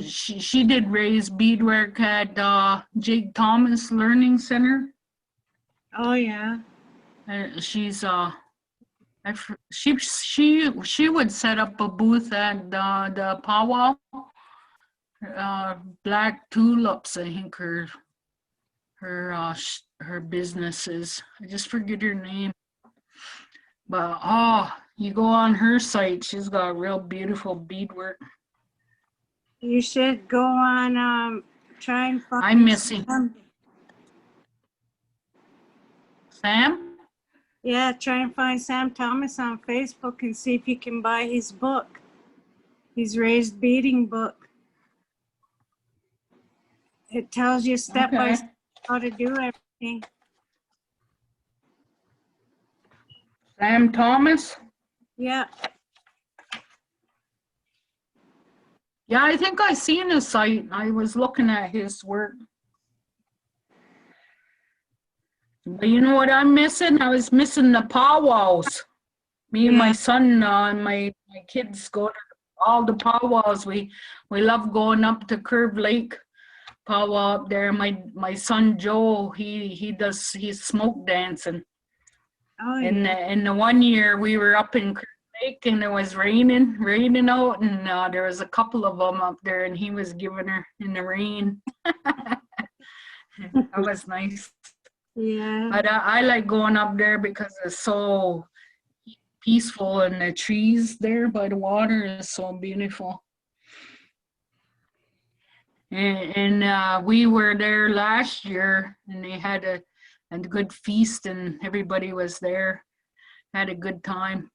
She did raise beadwork at Jake Thomas Learning Center. Oh yeah. She's she would set up a booth at the powwow. Black Tulips, I think her business is. I just forget her name. But you go on her site, she's got real beautiful beadwork. You should go on, try and find I'm missing Sam. Sam. Yeah, try and find Sam Thomas on Facebook and see if you can buy his book. His raised beading book. It tells you step by Okay. step how to do everything. Sam Thomas. Yeah. Yeah, I think I seen his site. I was looking at his work. But you know what I'm missing? I was missing the powwows. Me and my Yeah. son and my kids go to all the powwows. We love going up to Curve Lake powwow up there. My son Joe, he's smoke dancing. Oh, And yeah. in the one year we were up in Curve Lake and it was raining out, and there was a couple of them up there and he was giving her in the rain. That was nice. Yeah. But I like going up there because it's so peaceful and the trees there by the water is so beautiful. And we were there last year and they had a good feast and everybody was there, had a good time.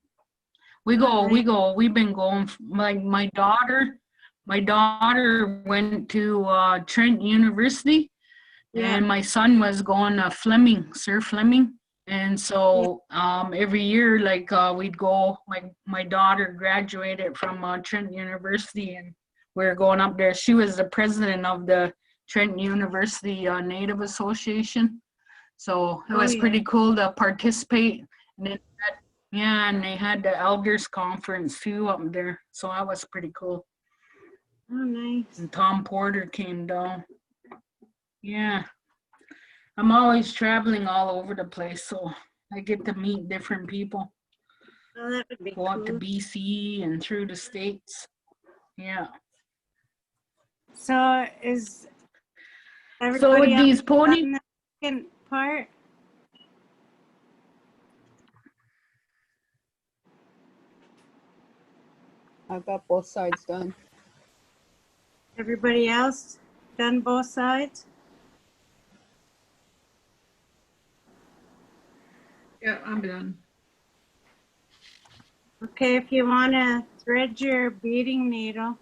We've been going, like my daughter went to Trent University. Yeah. And my son was going to Sir Fleming. And so every year, like we'd go, my daughter graduated from Trent University and we were going up there. She was the president of the Trent University Native Association. So it was pretty cool to participate. And and they had the elders conference too up there. So that was pretty cool. Oh, nice. And Tom Porter came down. Yeah. I'm always traveling all over the place, so I get to meet different people. Oh, that would be Go out to cool. BC and through the States. Yeah. So is So everybody with else these pony, on the second part? I've got both sides done. Everybody else done both sides? yeah, I'm done. Okay, if you want to thread your beading needle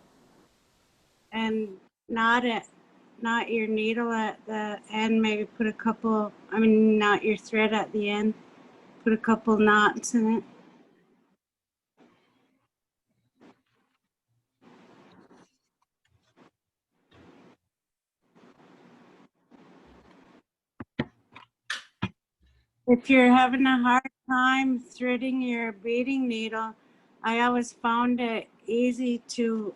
and knot your needle at the end, maybe put a couple, knot your thread at the end, put a couple knots in it. If you're having a hard time threading your beading needle, I always found it easy to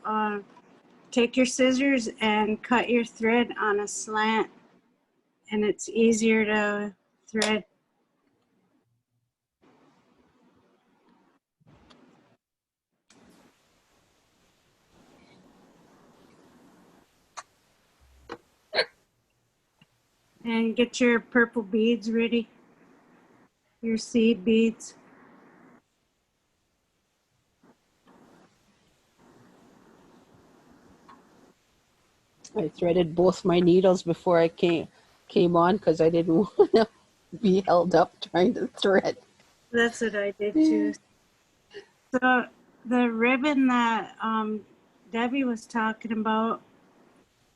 take your scissors and cut your thread on a slant, and it's easier to thread. And get your purple beads ready, your seed beads. I threaded both my needles before I came on because I didn't want to be held up trying to thread. That's what I did too. So the ribbon that Debbie was talking about,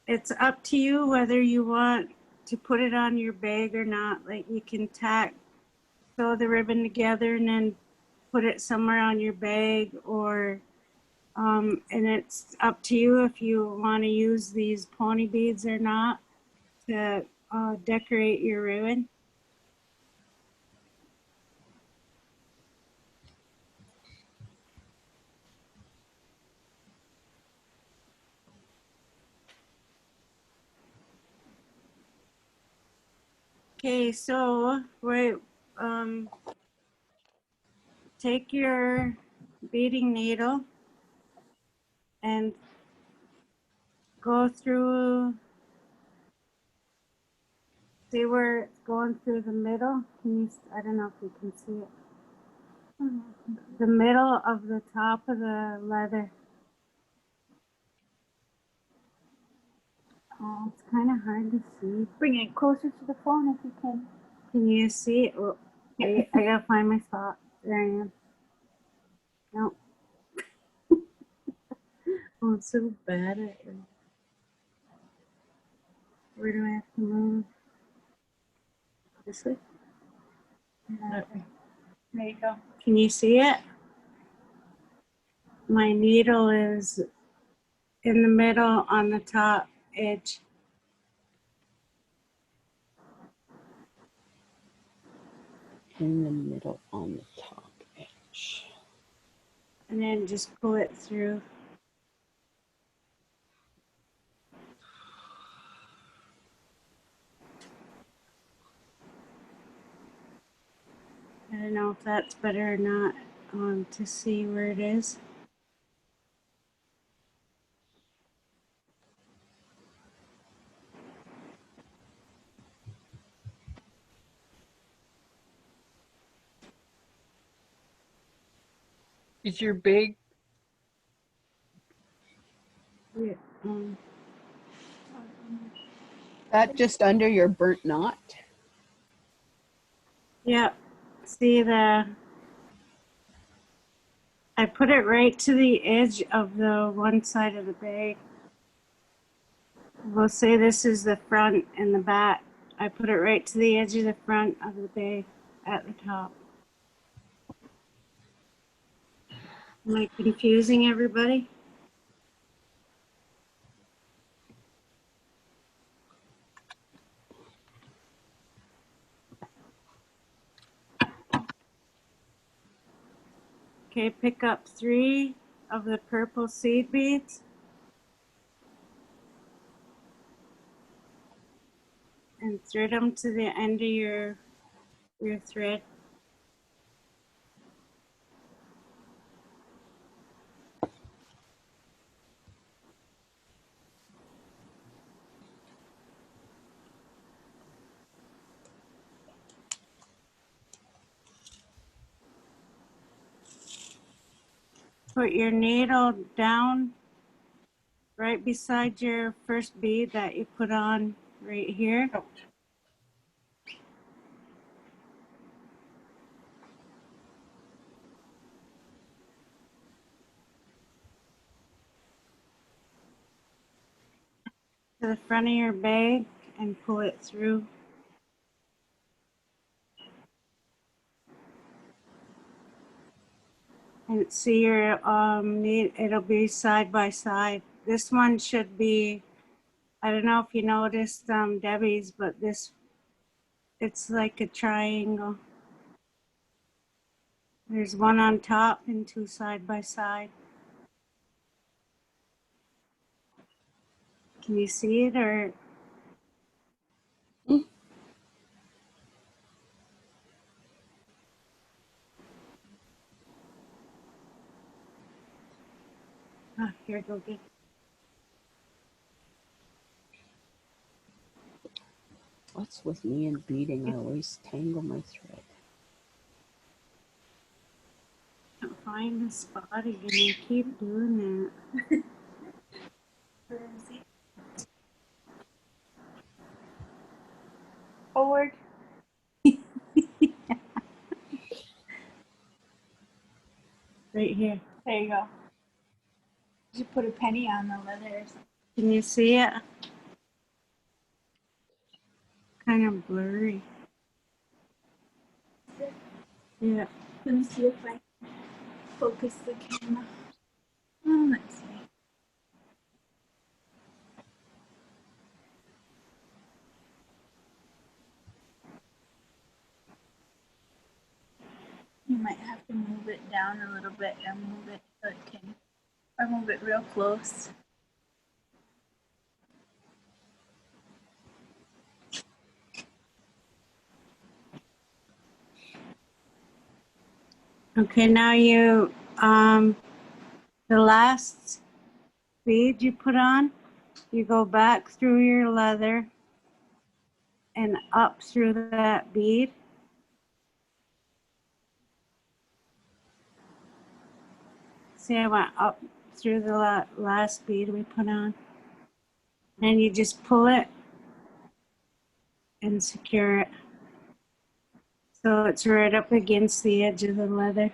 it's up to you whether you want to put it on your bag or not. Like you can sew the ribbon together and then put it somewhere on your bag, or and it's up to you if you want to use these pony beads or not to decorate your ribbon. Okay, so take your beading needle and go through, see where it's going through the middle? Can you, I don't know if you can see it. The middle of the top of the leather. Oh, it's kind of hard to see. Bring it closer to the phone if you can. Can you see it? Oh, I gotta find my spot. There I am. No. Oh, it's so bad at it. Where do I have to move? This way? There you go. Can you see it? My needle is in the middle on the top edge. In the middle on the top edge. And then just pull it through. I don't know if that's better or not to see where it is. Is your bag Yeah, um, That just under your burnt knot? yeah. See I put it right to the edge of the one side of the bag. We'll say this is the front and the back. I put it right to the edge of the front of the bag at the top. Am I confusing everybody? Okay, pick up 3 of the purple seed beads. And thread them to the end of your thread. Put your needle down right beside your first bead that you put on right here. out? To the front of your bag and pull it through. And see your it'll be side by side. This one should be, I don't know if you noticed Debbie's, but it's like a triangle. There's one on top and 2 side by side. Can you see it or? Ah, here, go get. What's with me and beading? I always tangle my thread. Can't find the spot again. I keep doing that. Where is it? Forward. Right here. There you go. You should put a penny on the leather or something. Can you see it? Kind of blurry. Yeah. Let me see if I focus the camera. Oh, let's see. You might have to move it down a little bit and move it so it can, or move it real close. Okay, now the last bead you put on, You go back through your leather and up through that bead. See, I went up through the last bead we put on. And you just pull it and secure it. So it's right up against the edge of the leather.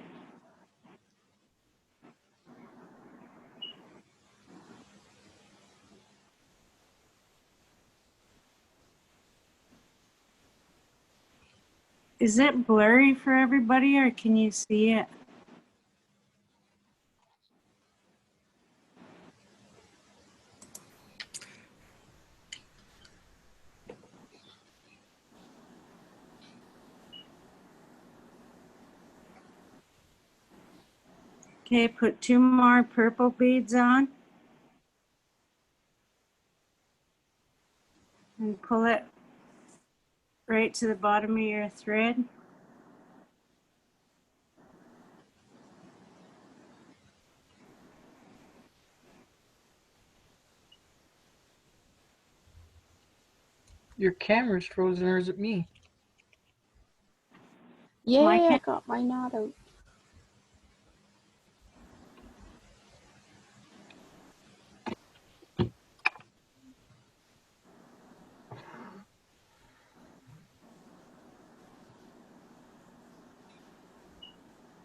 Is it blurry for everybody or can you see it? Okay, put 2 more purple beads on. And pull it right to the bottom of your thread. Your camera's frozen, or is it me? Yeah, I cam- got my knot out.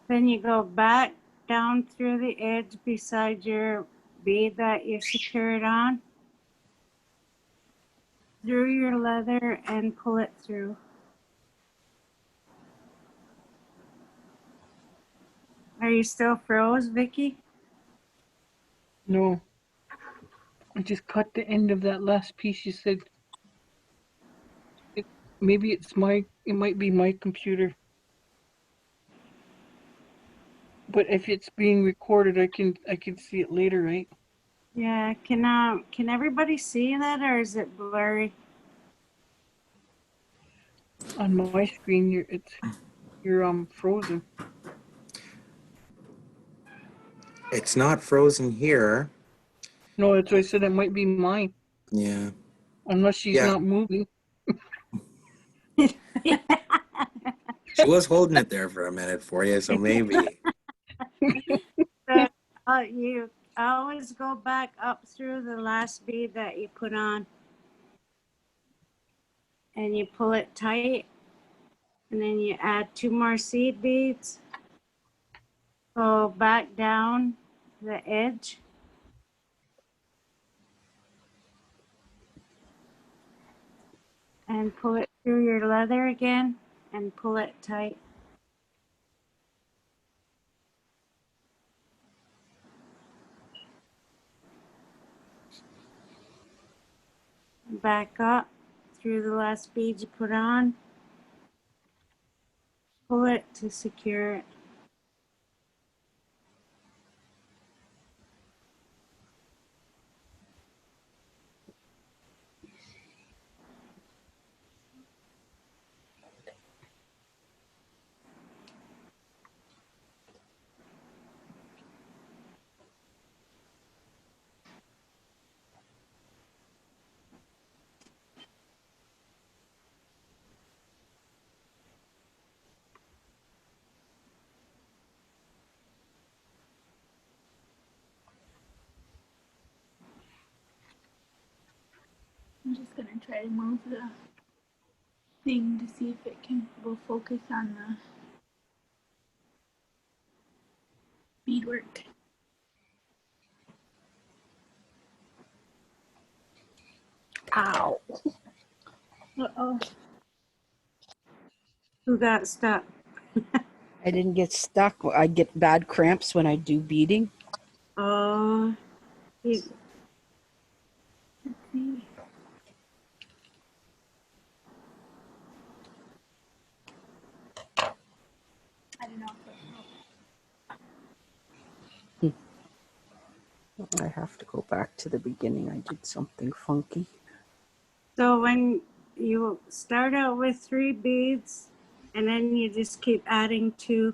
Then you go back down through the edge beside your bead that you secured on, through your leather and pull it through. Are you still froze, Vicky? No. I just cut the end of that last piece you said. Maybe it might be my computer. But if it's being recorded, I can see it later, right? Yeah, can everybody see that or is it blurry? On my screen, you're frozen. It's not frozen here. No, that's why I said it might be mine, Yeah. unless she's Yeah. not moving. She was holding it there for a minute for you, so maybe. You always go back up through the last bead that you put on and you pull it tight and then you add 2 more seed beads. Go back down the edge and pull it through your leather again and pull it tight. Back up through the last bead you put on. Pull it to secure it. I'm just gonna try to move the thing to see if will focus on the beadwork. Ow. Uh-oh. Who got stuck? I didn't get stuck. I get bad cramps when I do beading. Oh, you, Let's see. I don't know if I have to go back to the beginning. I did something funky. so when you start out with 3 beads and then you just keep adding 2.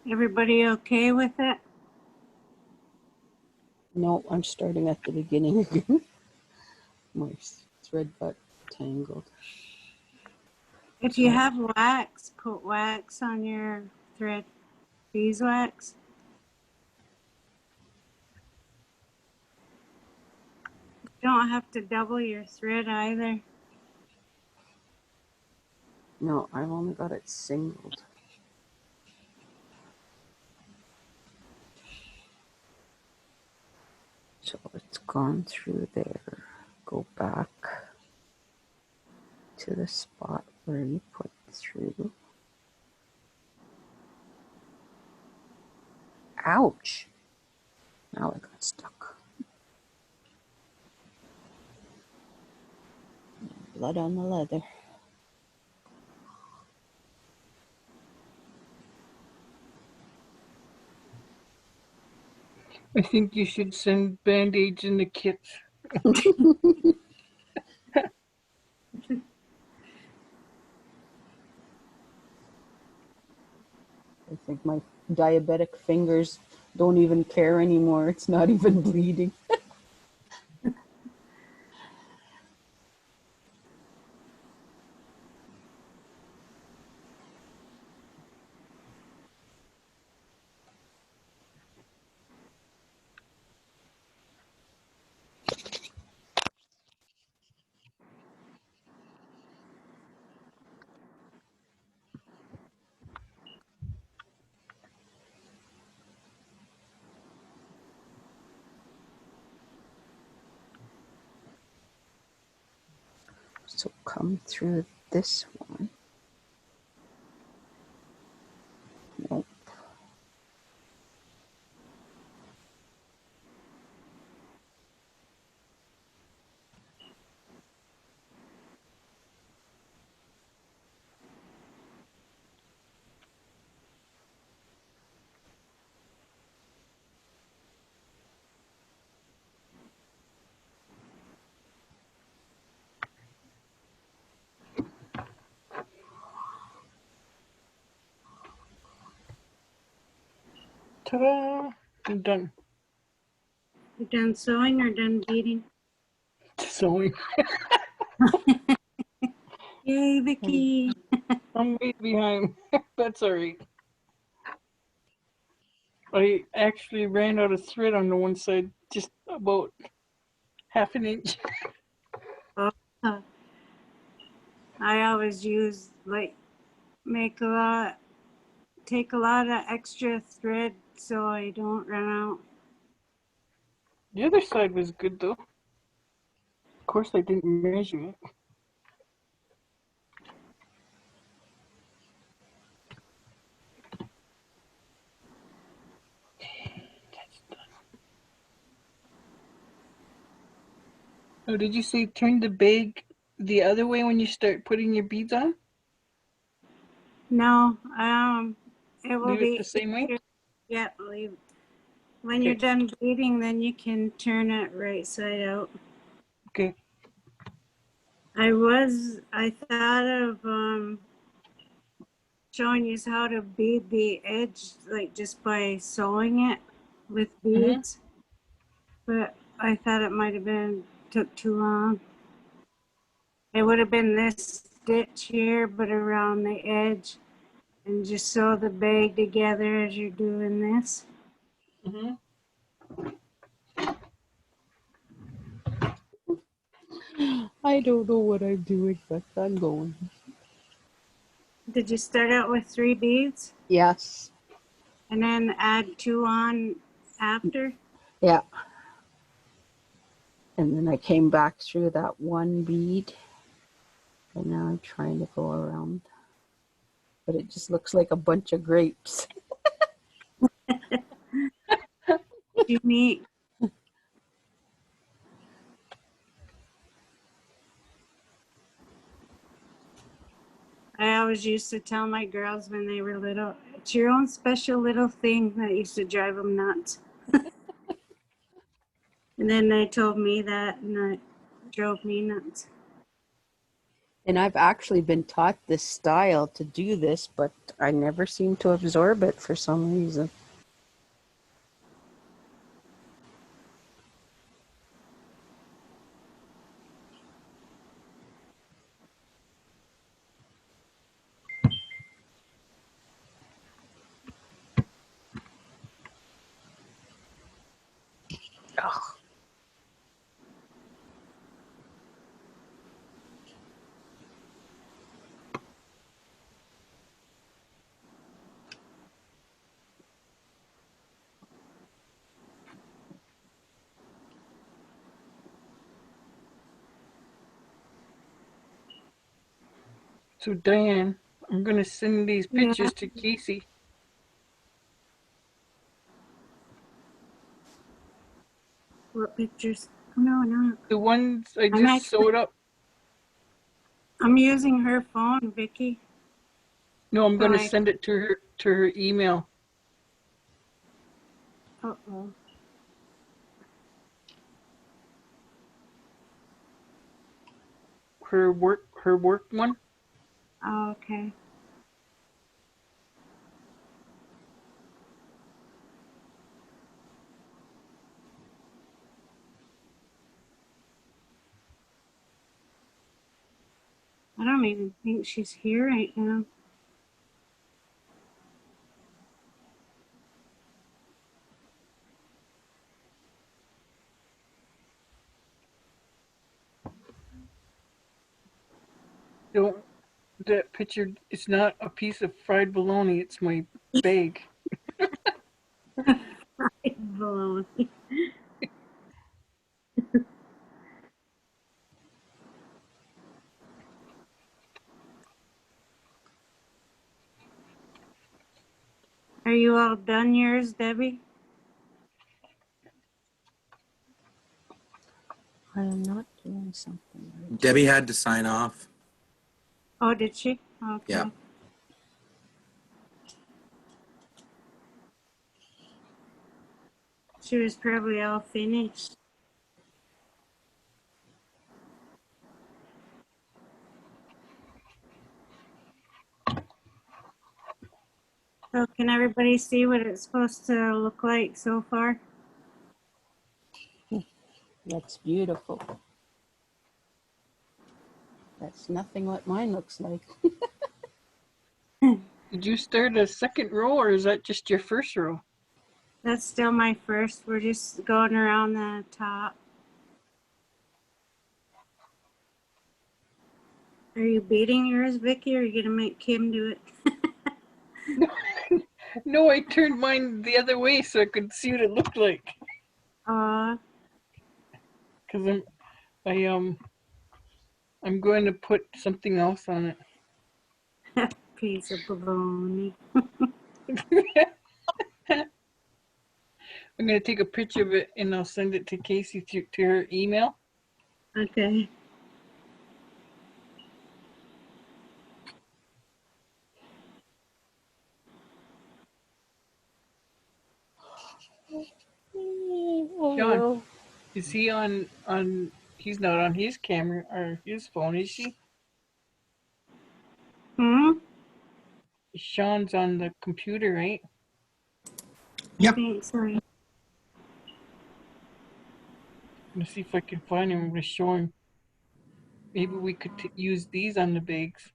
Everybody okay with it? No, I'm starting at the beginning again. My thread got tangled. If you have wax, put wax on your thread, beeswax. You don't have to double your thread either. No, I've only got it singled. So it's gone through there. Go back to the spot where you put through. Ouch! Now I got stuck. Blood on the leather. I think you should send band-aids in the kits. I think my diabetic fingers don't even care anymore. It's not even bleeding. So come through this one. Nope. Ta-da! I'm done You done sewing or done beading? sewing. Yay, Vicky. I'm way behind. That's all right. I actually ran out of thread on the one side, just about half an inch. Oh, I always use take a lot of extra thread so I don't run out. The other side was good though. Of course, I didn't measure it. That's done. Oh, did you say turn the bag the other way when you start putting your beads on? No, it will Leave it be the same way? easier. Yeah, leave. When you're done beading, then you can turn it right side out. Okay. I thought of showing you how to bead the edge, like just by sewing it with beads. But I thought it might have took too long. It would have been this stitch here, but around the edge, and just sew the bag together as you're doing this. I don't know what I'm doing, but I'm going. Did you start out with 3 beads? Yes. And then add 2 on after. Yeah. And then I came back through that one bead. And now I'm trying to go around. But it just looks like a bunch of grapes. Unique. I always used to tell my girls when they were little, it's your own special little thing that used to drive them nuts. And then they told me that, and it drove me nuts. And I've actually been taught this style to do this, but I never seem to absorb it for some reason. Ugh. So Diane, I'm gonna send these Yeah. pictures to Casey. What pictures? Oh, no. The ones I I'm just actually, sewed up. I'm using her phone, Vicky. No, I'm So gonna send it to her email. Uh-oh. Her work one. Oh, okay. I don't even think she's here right now. Don't that picture? It's not a piece of fried bologna. It's my bag. Baloney. Are you all done yours, Debbie? I am not doing something right. Debbie had to sign off. Oh, did she? Okay. Yeah. She was probably all finished. So can everybody see what it's supposed to look like so far? That's beautiful. That's nothing what mine looks like. Did you start a second row, or is that just your first row? That's still my first. We're just going around the top. Are you beating yours, Vicky, or are you gonna make Kim do it? No, I turned mine the other way so I could see what it looked like. Aw, Cause I'm going to put something else on it. piece of baloney. I'm gonna take a picture of it and I'll send it to Casey to her email. Okay. Oh, John, no. is he on? He's not on his camera or his phone, is he? Hmm? Sean's on the computer, right? Yep. Thanks, sorry. I'm gonna see if I can find him. I'm gonna show him. Maybe we could use these on the bags.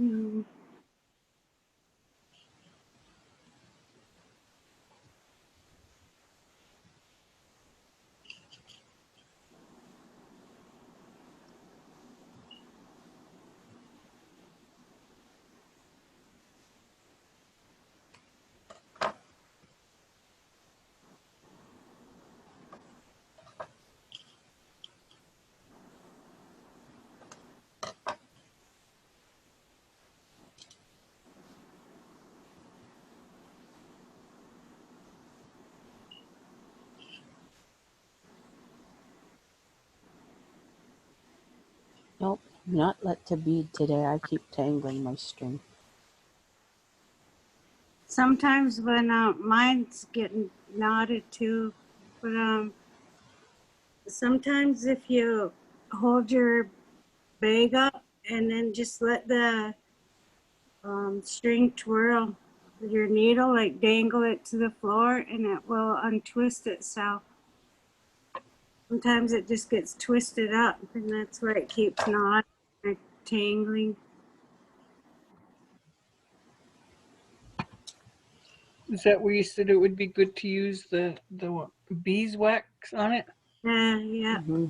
Mm. Nope, not let to bead today. I keep tangling my string. Sometimes when mine's getting knotted too, but sometimes if you hold your bag up and then just let the string twirl, your needle, like dangle it to the floor, and it will untwist itself. Sometimes it just gets twisted up, and that's where it keeps knotting or tangling. Is that where you said it would be good to use the beeswax on it? Yeah. Hmm.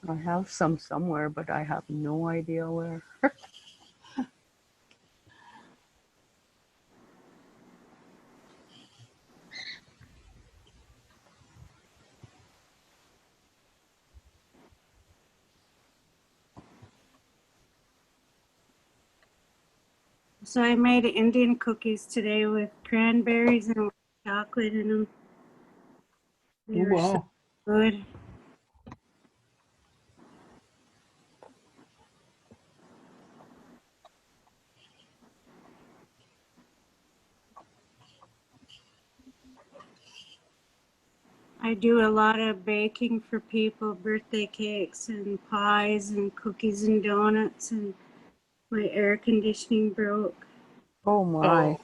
I have some somewhere, but I have no idea where. So I made Indian cookies today with cranberries and chocolate in them. They Oh, were so wow. good. I do a lot of baking for people, birthday cakes and pies and cookies and donuts, and my air conditioning broke. Oh Oh, my.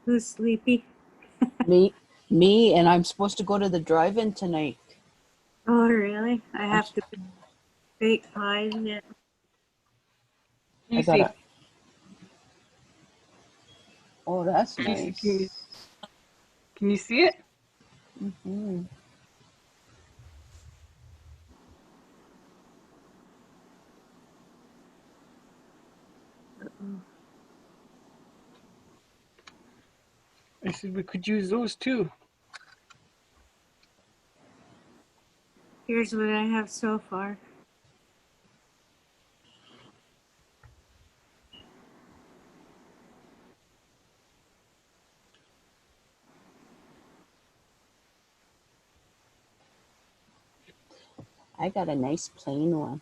Who's sleepy? Me, and I'm supposed to go to the drive-in tonight. Oh, really? I I'm, have to bake pies yet. can I you see? gotta. Oh, that's Can you see? nice. Can you see it? Hmm. I said we could use those too. Here's what I have so far. I got a nice plain one.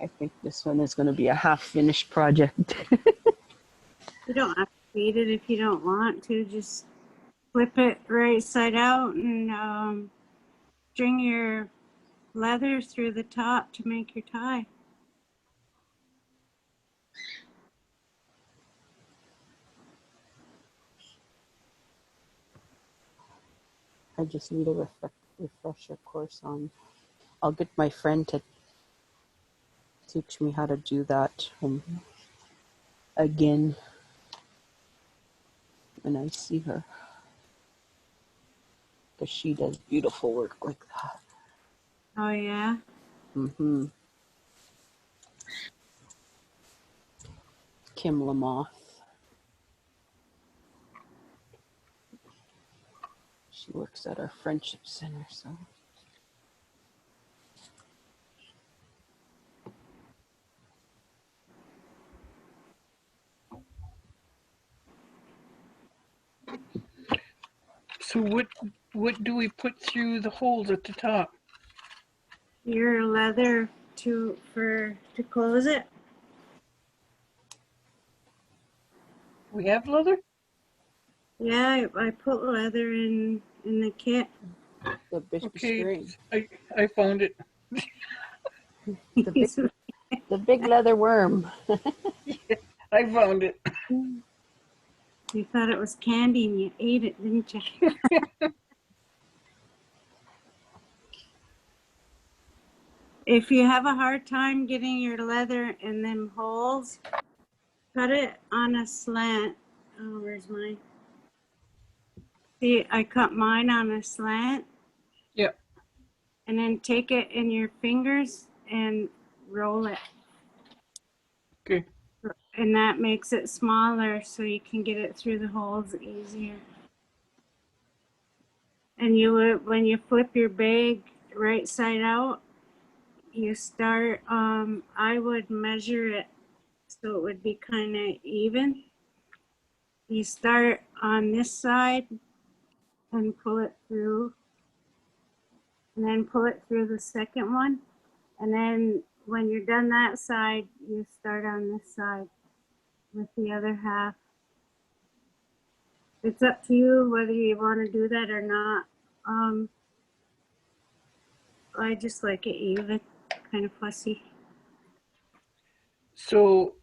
I think this one is going to be a half-finished project. You don't have to feed it if you don't want to. Just flip it right side out and string your leather through the top to make your tie. I just need a refresher course on. I'll get my friend to teach me how to do that again when I see her, because she does beautiful work like that. Oh, yeah? Mm-hmm. Kim Lamoth. She works at our Friendship Center, so. So what do we put through the holes at the top? Your leather to close it. We have leather? Yeah, I put leather in the kit. The big Okay, string. I found it. The big leather worm. I found it. You thought it was candy and you ate it, didn't you? If you have a hard time getting your leather in them holes, cut it on a slant. Oh, where's mine? See, I cut mine on a slant. Yep. And then take it in your fingers and roll it. Okay. And that makes it smaller so you can get it through the holes easier. And you would, when you flip your bag right side out, you start, I would measure it so it would be kind of even. You start on this side and pull it through, and then pull it through the second one. And then when you're done that side, you start on this side with the other half. It's up to you whether you want to do that or not. I just like it even, kind of fussy. So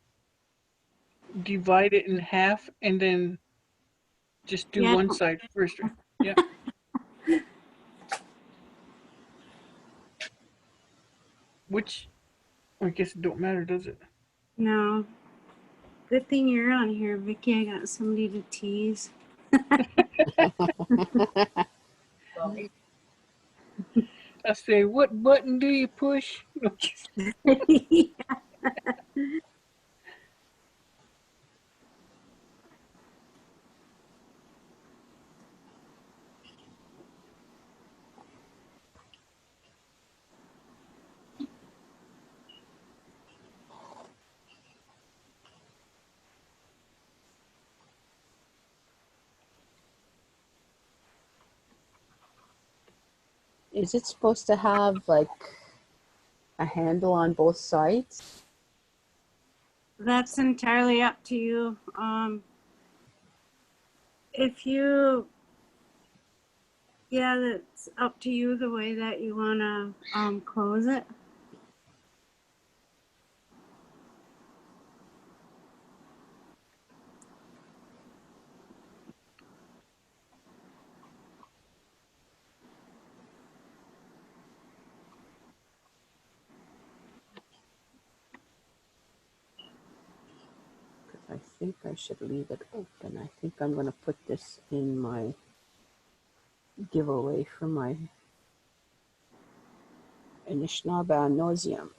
divide it in half and then just do Yeah. one side first. Yeah. Which, I guess it don't matter, does it? No. Good thing you're on here, Vicky. I got somebody to tease. I say, what button do you push? Is it supposed to have like a handle on both sides? That's entirely up to you. If you, yeah, that's up to you the way that you want to close it. I think I should leave it open. I think I'm going to put this in my giveaway for my Anishinaabe Nauseum.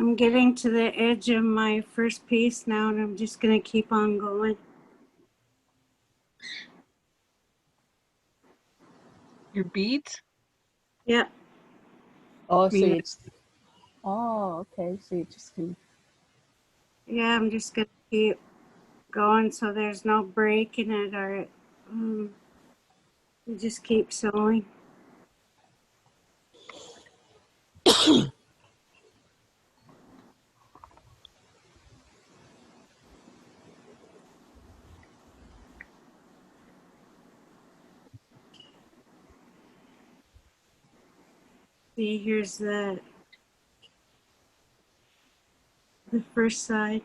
I'm getting to the edge of my first piece now, and I'm just going to keep on going. Your beads? Yep. Oh, so Mean- it's, oh, okay. So you just can, Yeah, I'm just going to keep going so there's no break in it, or you just keep sewing. See, here's the first side.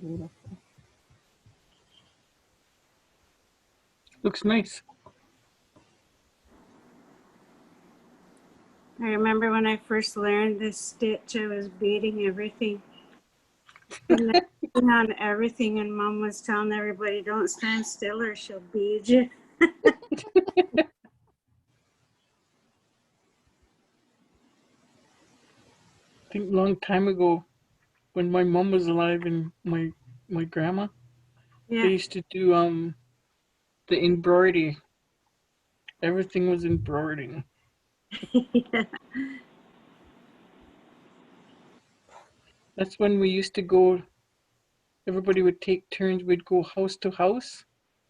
Beautiful. Looks nice. I remember when I first learned this stitch, I was beading everything. And on everything, and Mom was telling everybody, don't stand still or she'll bead you. I think a long time ago, when my mom was alive and my grandma, they Yeah. used to do the embroidery. Everything was embroidered. Yeah. That's when we used to go. Everybody would take turns. We'd go house to house,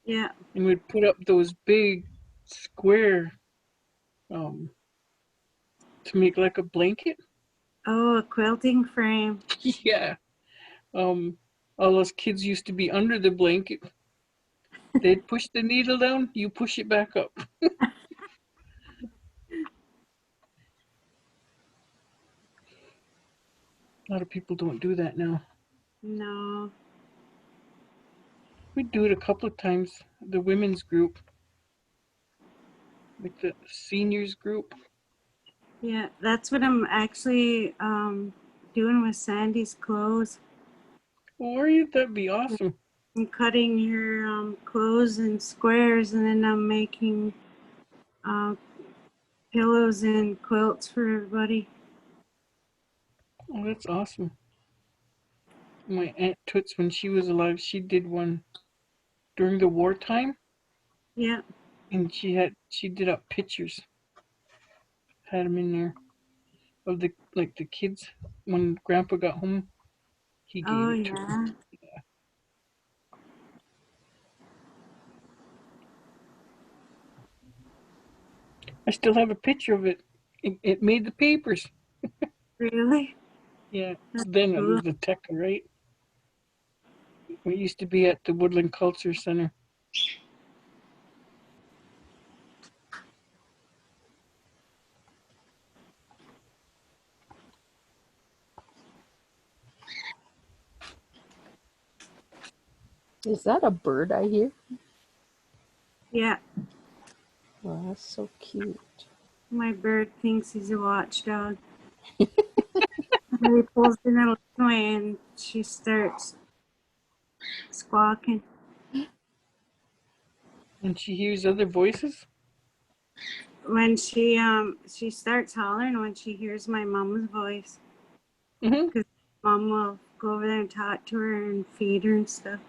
Yeah. and we'd put up those big square um to make like a blanket. Oh, a quilting frame. Yeah. Um, all us kids used to be under the blanket. They'd push the needle down. You push it back up. A lot of people don't do that now. No. We do it a couple of times. The women's group, like the seniors group. Yeah, that's what I'm actually doing with Sandy's clothes. Well, are you? That'd be awesome. I'm cutting her clothes in squares, and then I'm making uh, pillows and quilts for everybody. Oh, that's awesome. My Aunt Toots, when she was alive, she did one during the wartime, Yeah. and she did up pictures, had them in there of the kids. When Grandpa got home, he gave Oh, it to her. yeah. I still have a picture of it. It made the papers. Really? Yeah. That's Then it cool. was the tech, right? We used to be at the Woodland Culture Center. Is that a bird I hear? Yeah. Well, that's so cute. My bird thinks he's a watchdog. He pulls the little way and she starts squawking. And she hears other voices. When she starts hollering when she hears my mom's voice. Hmm. Because Mom will go over there and talk to her and feed her and stuff.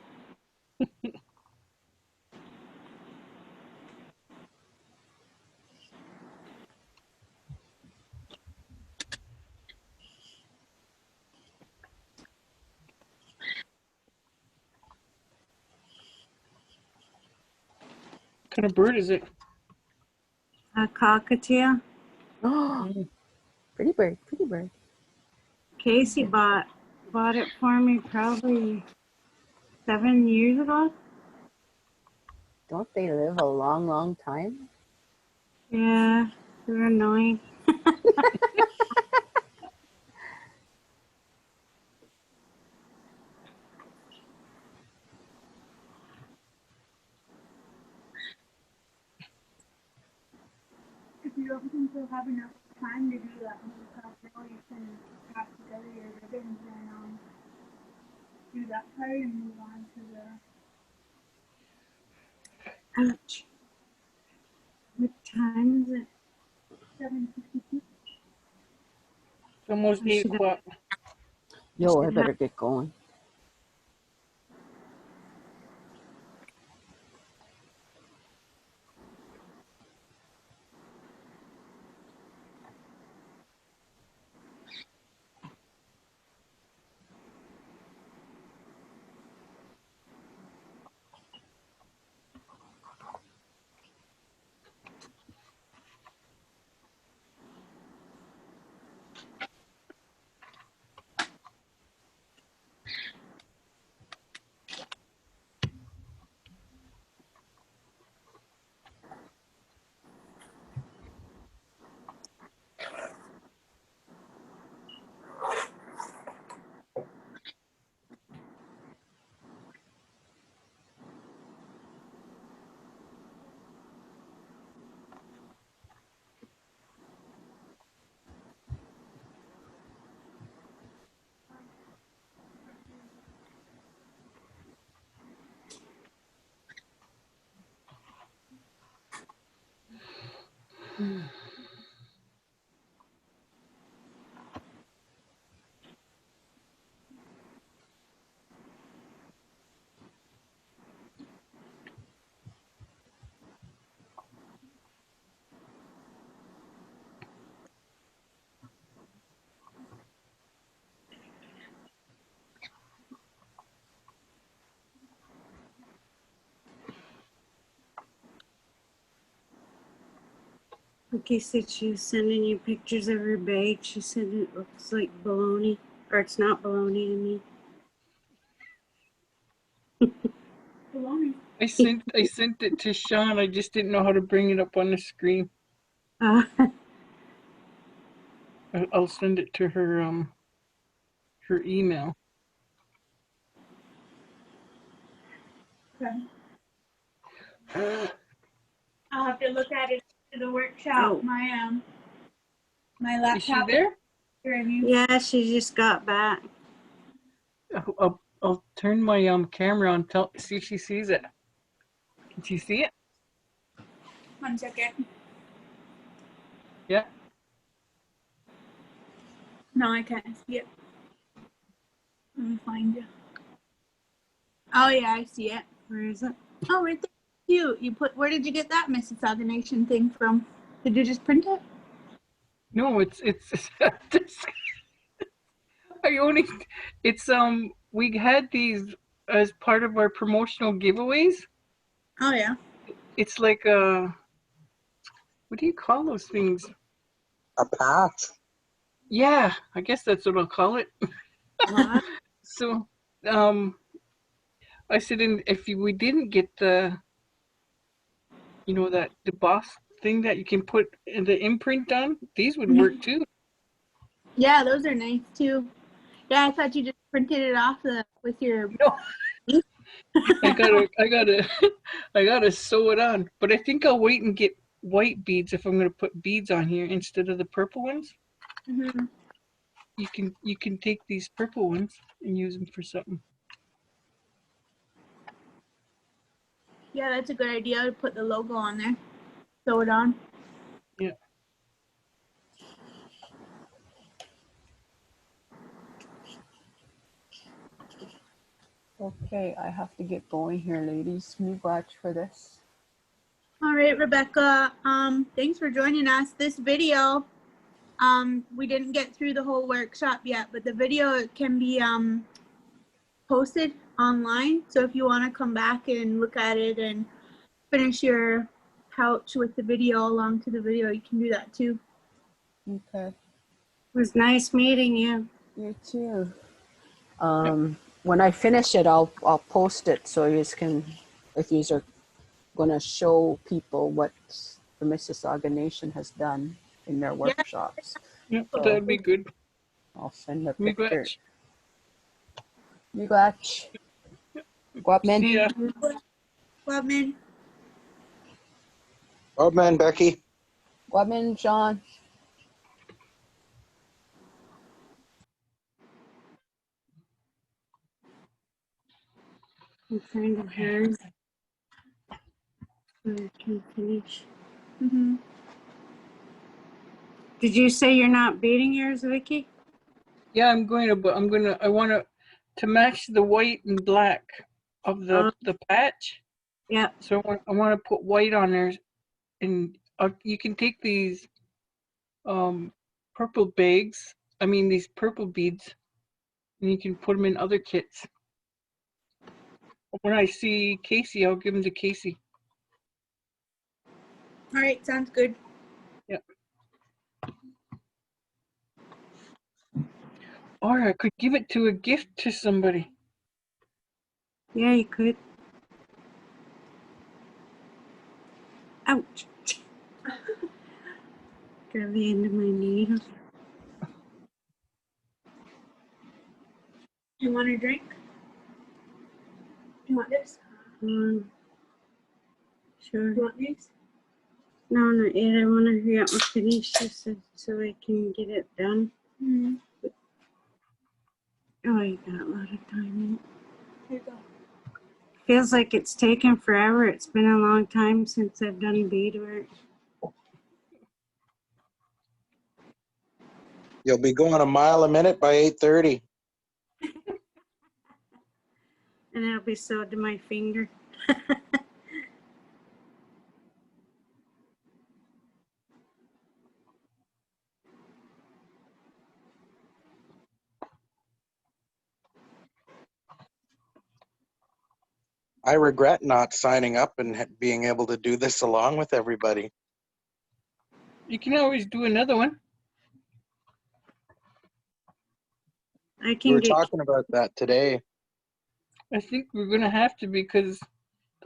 What kind of bird is it? A cockatiel. Oh, Mm. pretty bird, pretty bird. Casey bought it for me probably 7 years ago. Don't they live a long, long time? Yeah, they're annoying. If you don't think you'll have enough time to do that now, you can pack together your ribbons and do that part and move on to the Ouch. What time is it? 7:52. It's almost I 8 should have, o'clock. Yo, I should better get going. Vicky said she was sending you pictures of her bag. She said it looks like bologna, or it's not bologna to me. I sent it to Sean. I just didn't know how to bring it up on the screen. I'll send it to her her email. Okay. I'll have to look at it to the workshop. My laptop. Is she there? Yeah, she just got back. I'll turn my camera on. See if she sees it. Can she see it? 1 second. Yeah. No, I can't see it. Let me find you. Oh yeah, I see it. Where is it? Oh, right there. You put. Where did you get that Mississauga Nation thing from? Did you just print it? No, it's I only we had these as part of our promotional giveaways. Oh yeah. It's like what do you call those things? A patch. Yeah, I guess that's what I'll call it. What? So I said, if we didn't get the, that the boss thing that you can put the imprint on, these would work too. Yeah, those are nice too. Yeah, I thought you just printed it off with your. No. I gotta sew it on. But I think I'll wait and get white beads if I'm gonna put beads on here instead of the purple ones. Mm-hmm. You can take these purple ones and use them for something. Yeah, that's a good idea to put the logo on there. Sew it on. Yeah. Okay, I have to get going here, ladies. Me watch for this. All right, Rebecca. Thanks for joining us. This video, we didn't get through the whole workshop yet, but the video can be posted online. So if you want to come back and look at it and finish your pouch with the video along to the video, you can do that too. Okay. It was nice meeting you. You too. When I finish it, I'll post it so you can, if you are going to show people what the Mississauga Nation has done in their workshops. Yeah, So that'd be good. I'll send a Me picture. glad. You got. Guapman. See ya. Webman. Oh man, Becky. Guapman, Sean. I'm trying to hurry so I can finish. Mm-hmm. Did you say you're not beading yours, Vicky? Yeah, I'm going to, but I want to match the white and black of the patch. Yeah. So I want to put white on there, and you can take these purple bags. I mean these purple beads, and you can put them in other kits. When I see Casey, I'll give them to Casey. All right, sounds good. Yeah. Or I could give it to a gift to somebody. Yeah, you could. Ouch. Grab the end of my needle. You want a drink? You want this? Sure. You want these? No, not yet. I want to hurry up and finish this so I can get it done. Mm-hmm. Oh, you got a lot of time in it. Here you go. Feels like it's taken forever. It's been a long time since I've done beadwork. You'll be going a mile a minute by 8:30. And it'll be sewed to my finger. I regret not signing up and being able to do this along with everybody. You can always do another one. I We can were get, talking about that today. I think we're gonna have to because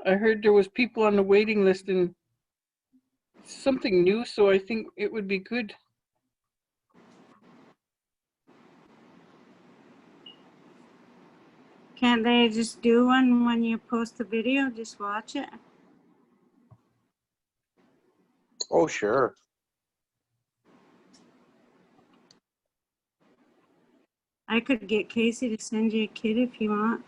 I heard there was people on the waiting list and something new, so I think it would be good. can't they just do one when you post the video? Just watch it. Oh, sure. I could get Casey to send you a kit if you want.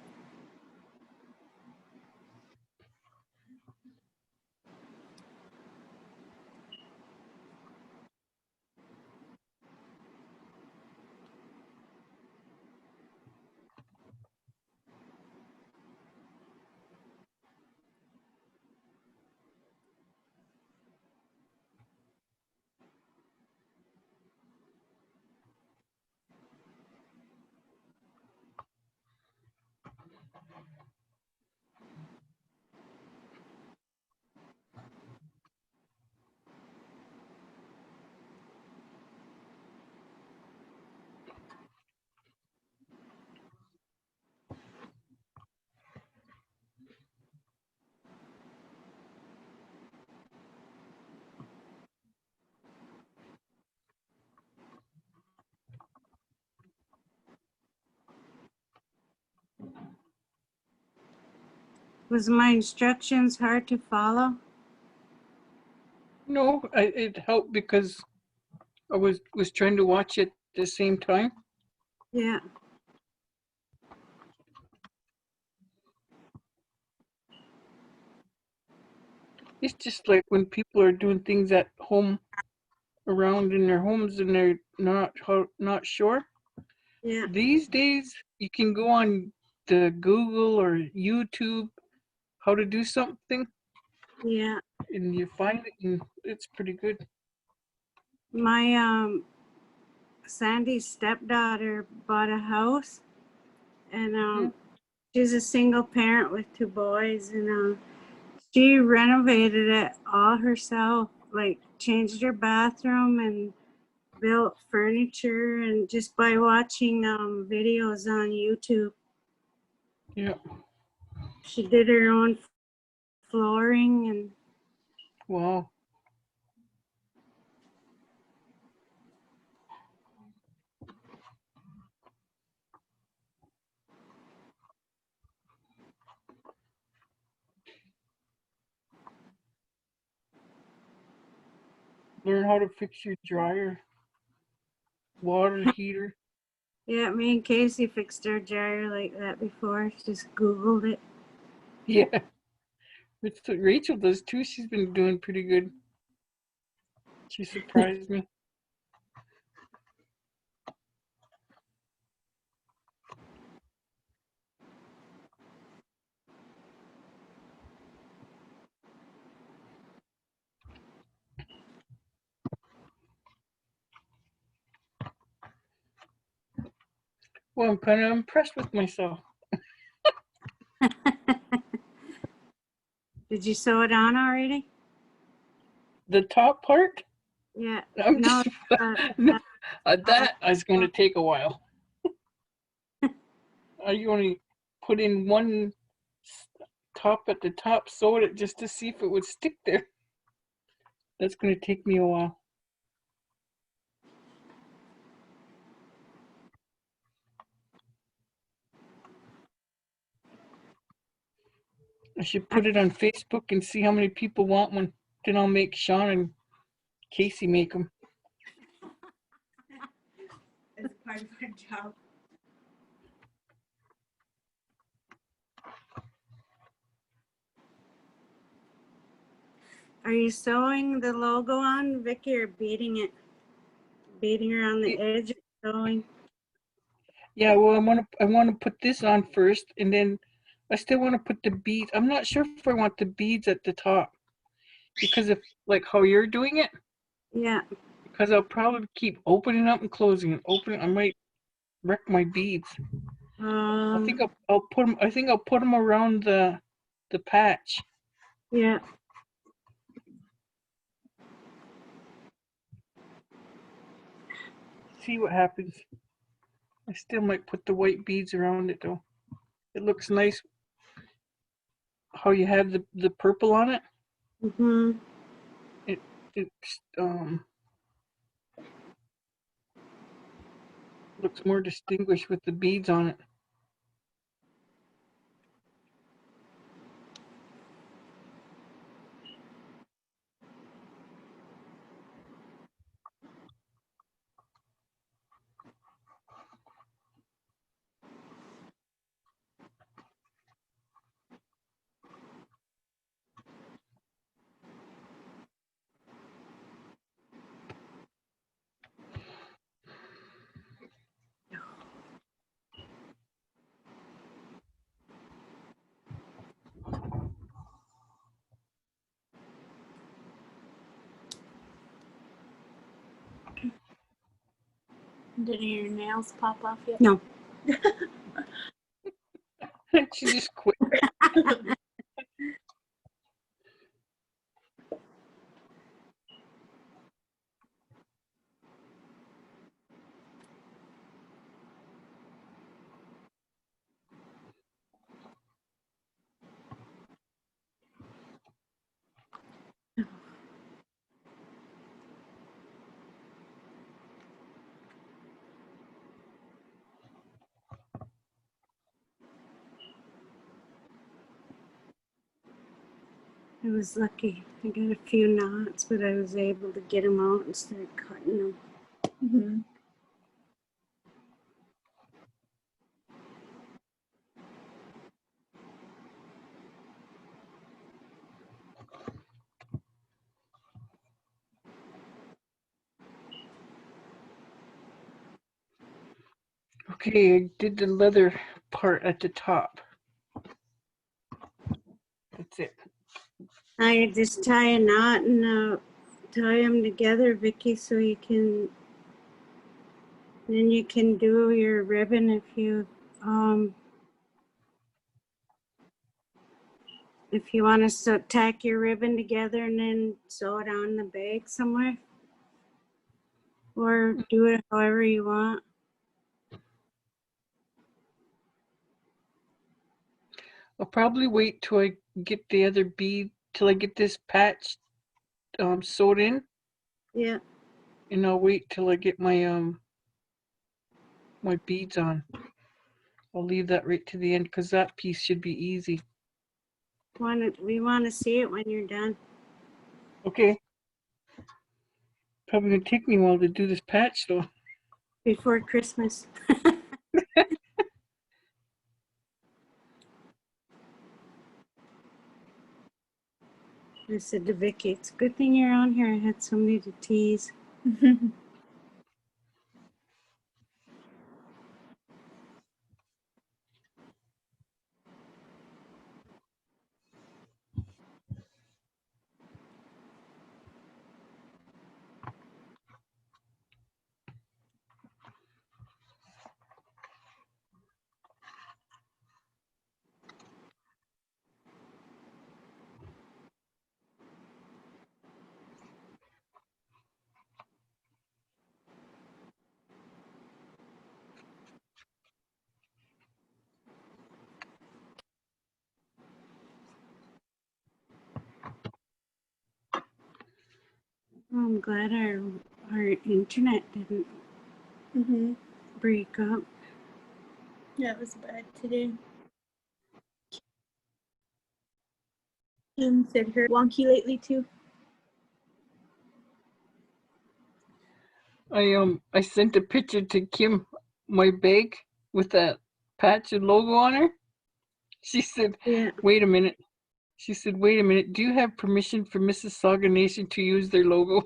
Was my instructions hard to follow? No, it helped because I was trying to watch it at the same time. Yeah. It's just like when people are doing things at home, around in their homes, and they're not sure. Yeah. These days, you can go on the Google or YouTube how to do something, Yeah. and you find it, and it's pretty good. My Sandy's stepdaughter bought a house, and she's a single parent with 2 boys, and she renovated it all herself, like changed her bathroom and built furniture, and just by watching videos on YouTube. Yeah. She did her own flooring, and Wow. Learn how to fix your dryer, water heater. yeah, me and Casey fixed our dryer like that before. Just Googled it. Yeah. It's what Rachel does too. She's been doing pretty good. She surprised me. Well, I'm kind of impressed with myself. Did you sew it on already? The top part, Yeah. I'm No. just no, that is going to take a while. I only put in one top at the top, sewed it just to see if it would stick there. That's going to take me a while. I should put it on Facebook and see how many people want one. Then I'll make Sean and Casey make them. As part of our job. Are you sewing the logo on, Vicky, or beading it? Beading around the edge? going. Yeah, well, I want to put this on first, and then I still want to put the beads. I'm not sure if I want the beads at the top, because if like how you're doing it, Yeah. because I'll probably keep opening up and closing and opening. I might wreck my beads. I think I'll put them. I think I'll put them around the patch. Yeah. See what happens. I still might put the white beads around it though. It looks nice how you have the purple on it. Mm-hmm. It's looks more distinguished with the beads on it. Did your nails pop off yet? No. She just quit. I was lucky. I got a few knots, but I was able to get them out and start cutting them. Mm-hmm. Okay, I did the leather part at the top. That's it. I just tie a knot and tie them together, Vicky, so you can. Then you can do your ribbon if you want to tack your ribbon together and then sew it on the bag somewhere, or do it however you want. I'll probably wait till I get the other bead, till I get this patch sewed in, Yeah. and I'll wait till I get my my beads on. I'll leave that right to the end because that piece should be easy. We want to see it when you're done. Okay. Probably gonna take me a while to do this patch though. Before Christmas. I said to Vicky, it's a good thing you're on here. I had somebody to tease. I'm glad our internet didn't Mm-hmm. break up. Yeah, it was bad today. Kim said her wonky lately too. I sent a picture to Kim, my bag with that patch and logo on her. She said, Yeah. wait a minute. She said, wait a minute, do you have permission for Mississauga Nation to use their logo?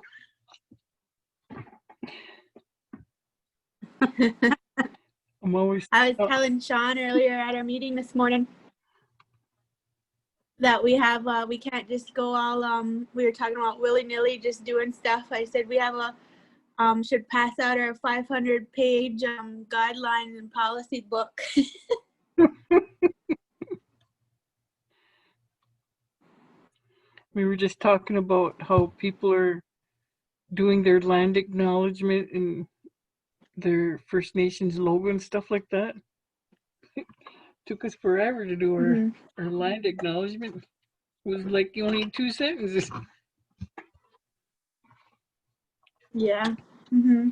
I'm always. I was telling Sean earlier at our meeting this morning that we have, we can't just go all, we were talking about willy-nilly just doing stuff. I said we have should pass out our 500-page guidelines and policy book. We were just talking about how people are doing their land acknowledgement and their First Nations logo and stuff like that. Took us forever to do our land acknowledgement. It was like only 2 sentences. Yeah. Mm-hmm.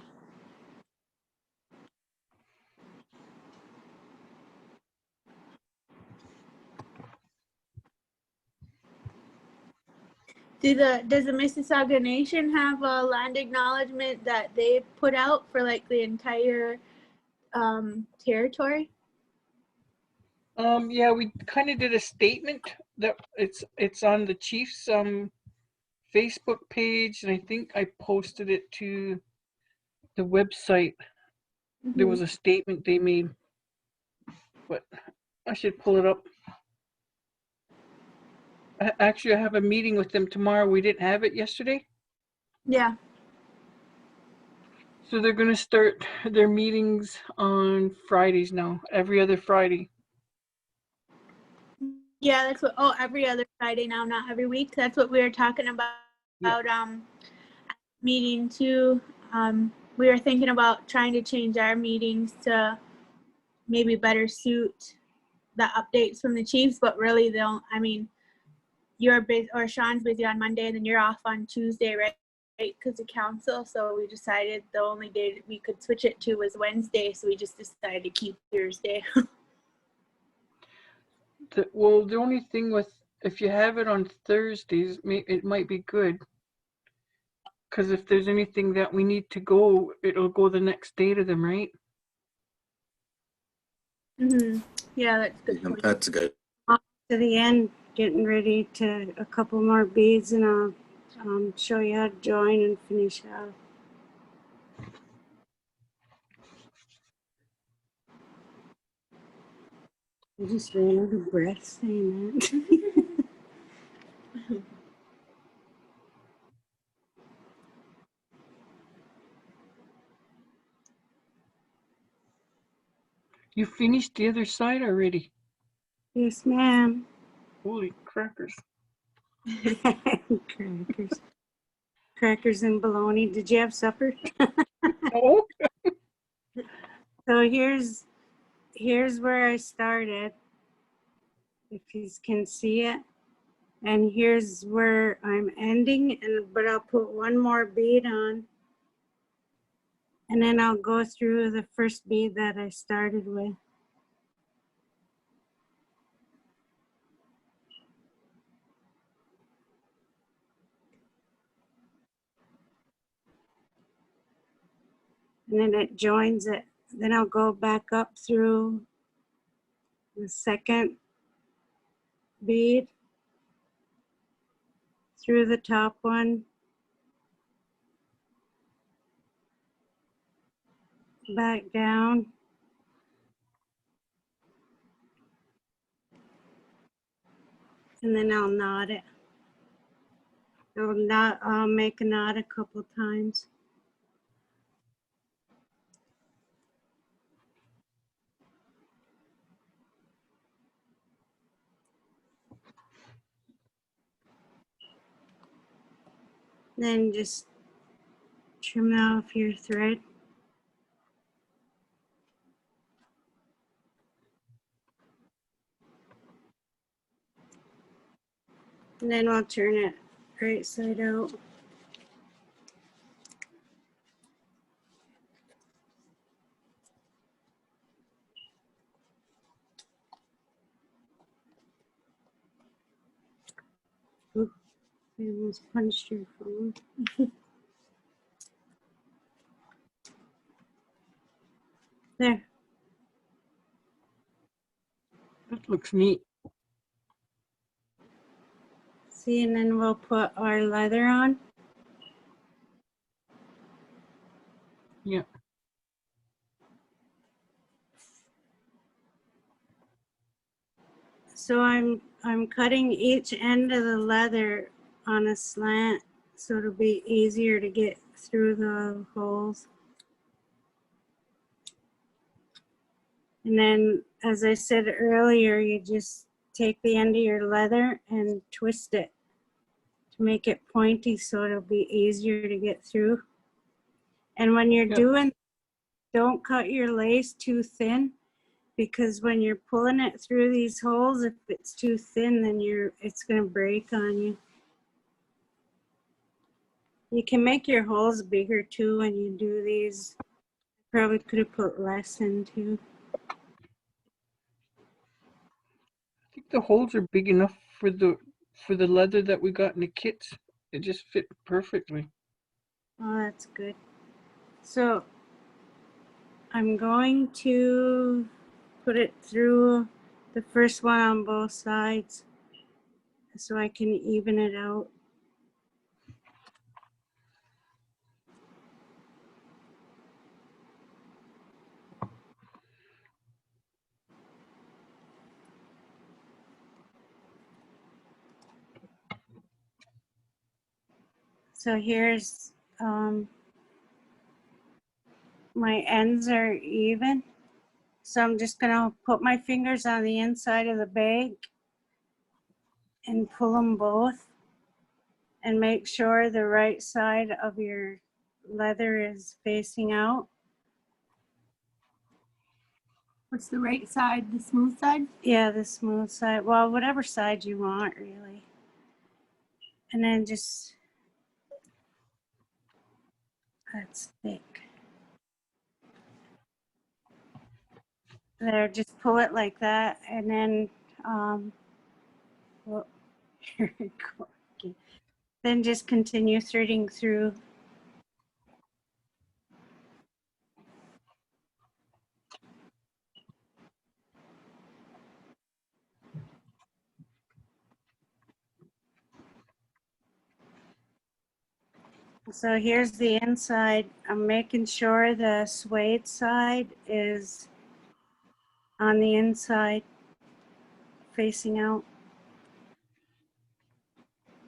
Does the Mississauga Nation have a land acknowledgement that they put out for like the entire territory? Yeah, we kind of did a statement that it's on the Chiefs Facebook page, and I think I posted it to the website. There was a statement they made, but I should pull it up. Actually, I have a meeting with them tomorrow. We didn't have it yesterday. Yeah. So they're going to start their meetings on Fridays now, every other Friday. Yeah, that's what, every other Friday now, not every week. That's what we were talking about, meeting too. We were thinking about trying to change our meetings to maybe better suit the updates from the Chiefs, but really you're busy, or Sean's busy on Monday, and then you're off on Tuesday, right? Because of council. So we decided the only day that we could switch it to was Wednesday. So we just decided to keep Thursday. The only thing with, if you have it on Thursdays, it might be good. Because if there's anything that we need to go, it'll go the next day to them, right? Yeah, that's a good point. That's good. To the end, getting ready to a couple more beads, and I'll show you how to join and finish out. I just ran out of breath saying that. You finished the other side already. Yes, ma'am. Holy crackers. Crackers and bologna. Did you have supper? Oh. So here's where I started, if you can see it. And here's where I'm ending, but I'll put one more bead on. And then I'll go through the first bead that I started with. And then it joins it. Then I'll go back up through the second bead, through the top one, back down, and then I'll knot it. I'll make a knot a couple times. Then just trim off your thread. And then I'll turn it right side out. Oop, I almost punched your phone. There. That looks neat. See, and then we'll put our leather on. Yeah. So I'm cutting each end of the leather on a slant so it'll be easier to get through the holes. And then, as I said earlier, you just take the end of your leather and twist it to make it pointy so it'll be easier to get through. And when you're Yep. doing, don't cut your lace too thin, because when you're pulling it through these holes, if it's too thin, then it's gonna break on you. You can make your holes bigger too when you do these. Probably could have put less in too. I think the holes are big enough for the leather that we got in the kits. It just fit perfectly. Oh, that's good. So I'm going to put it through the first one on both sides so I can even it out. So here's my ends are even. So I'm just gonna put my fingers on the inside of the bag and pull them both and make sure the right side of your leather is facing out. What's the right side? The smooth side? Yeah, the smooth side. Well, whatever side you want, really. And then just, that's thick. There, just pull it like that, and then, well, here we go. Okay. Then just continue threading through. So here's the inside. I'm making sure the suede side is on the inside, facing out.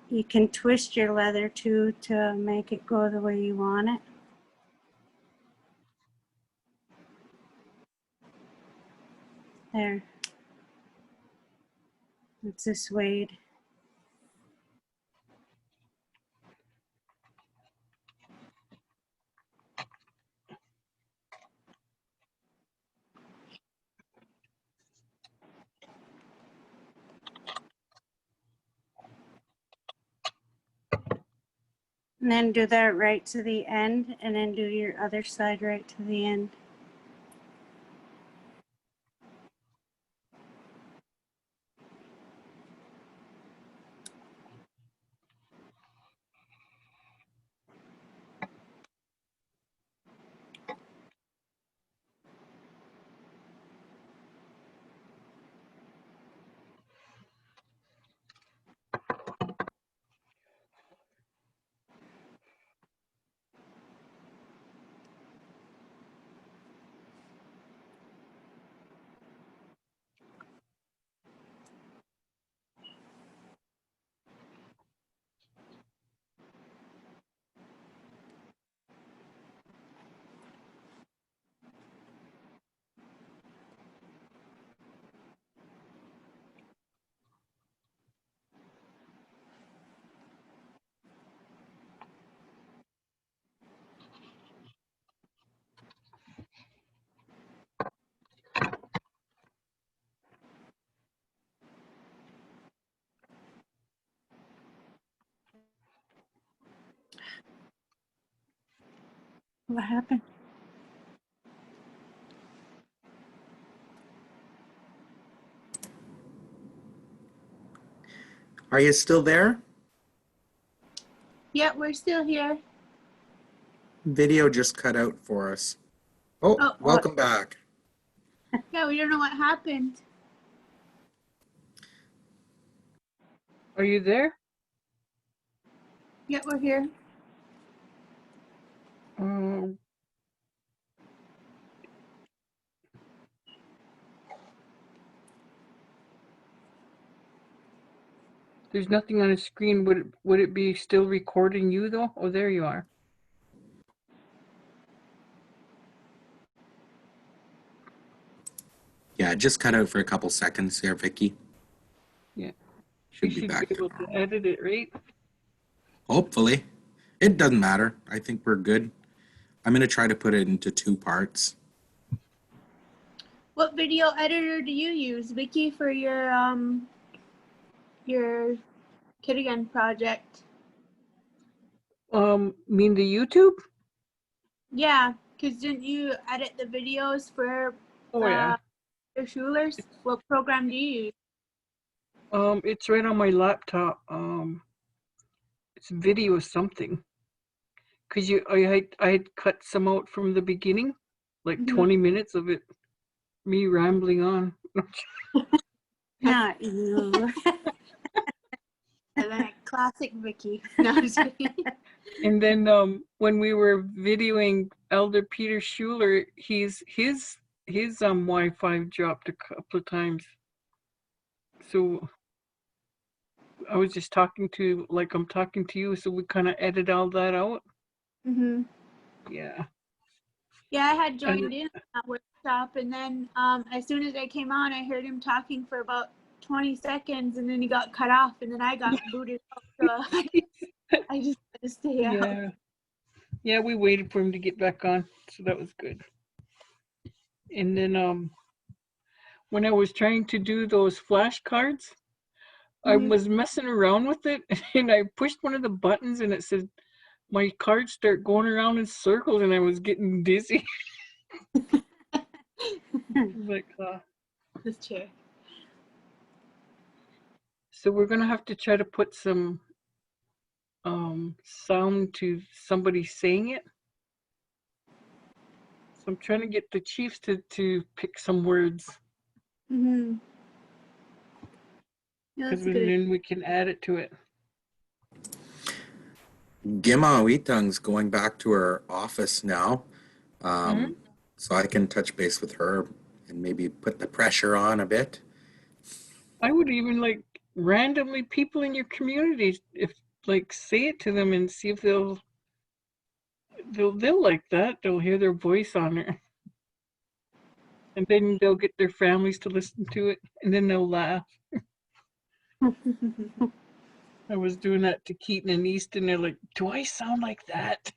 You can twist your leather too to make it go the way you want it. There. It's a suede. And then do that right to the end, and then do your other side right to the end. What happened? Are you still there? Yeah, we're still here. Video just cut out for us. Oh, Oh. welcome back. Yeah, we don't know what happened. Are you there? Yeah, we're here. Um, There's nothing on the screen. Would it be still recording you though? Oh, there you are. Yeah, just cut out for a couple seconds there, Vicky. Yeah. Should You be should back be there able to normal. edit it, right? Hopefully. It doesn't matter. I think we're good. I'm going to try to put it into 2 parts. What video editor do you use, Vicky, for your Kid Again project? Mean the YouTube? Yeah, because didn't you edit the videos for Oh yeah. the Schulers? What program do you use? It's right on my laptop. It's video something. Cause I had cut some out from the beginning, like Mhm. 20 minutes of it, me rambling on. Not you. And then classic Vicky. No, I'm just kidding. And then when we were videoing Elder Peter Schuler, his Wi-Fi dropped a couple of times. So I was just talking to, like I'm talking to you, so we kind of edit all that out. Mm-hmm. Yeah. Yeah, I had joined in that workshop, and then as soon as I came on, I heard him talking for about 20 seconds, and then he got cut off, and then I got booted out. So I just had to stay out. Yeah. Yeah, we waited for him to get back on, so that was good. And then when I was trying to do those flashcards, I Mhm. was messing around with it, and I pushed one of the buttons, and it said my cards start going around in circles, and I was getting dizzy. Like, This chair. so we're gonna have to try to put some sound to somebody saying it. So I'm trying to get the chiefs to pick some words, Mm-hmm. Yeah, because that's a good. then we can add it to it. Gima Uitang's going back to her office now. So I can touch base with her and maybe put the pressure on a bit. I would even like randomly people in your community, if like say it to them and see if they'll like that. They'll hear their voice on it, and then they'll get their families to listen to it, and then they'll laugh. I was doing that to Keaton and Easton. They're like, "Do I sound like that?"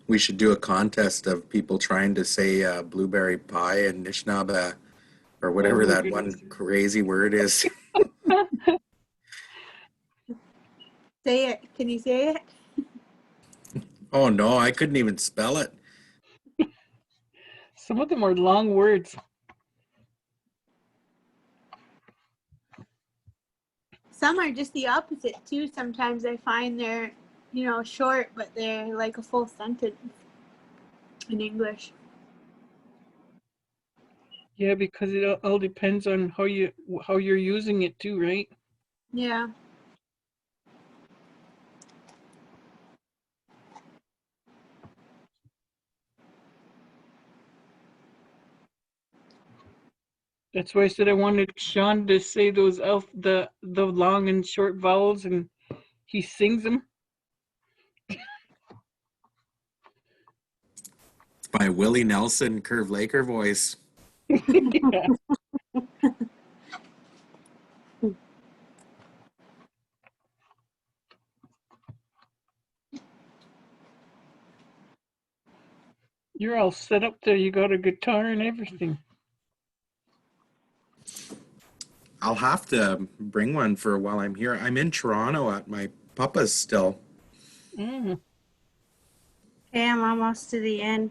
We should do a contest of people trying to say blueberry pie in Nishnaba or whatever Oh my that goodness. one crazy word is. Say it. Can you say it? Oh no, I couldn't even spell it. Some of them are long words. Some are just the opposite too. Sometimes I find they're, short, but they're like a full sentence in English. Yeah, because it all depends on how you're using it too, right? Yeah. That's why I said I wanted Sean to say those the long and short vowels, and he sings them. My Willie Nelson Curve Laker voice. Yeah. You're all set up there. You got a guitar and everything. I'll have to bring one for while I'm here. I'm in Toronto at my papa's still. Mm. Okay, I'm almost to the end.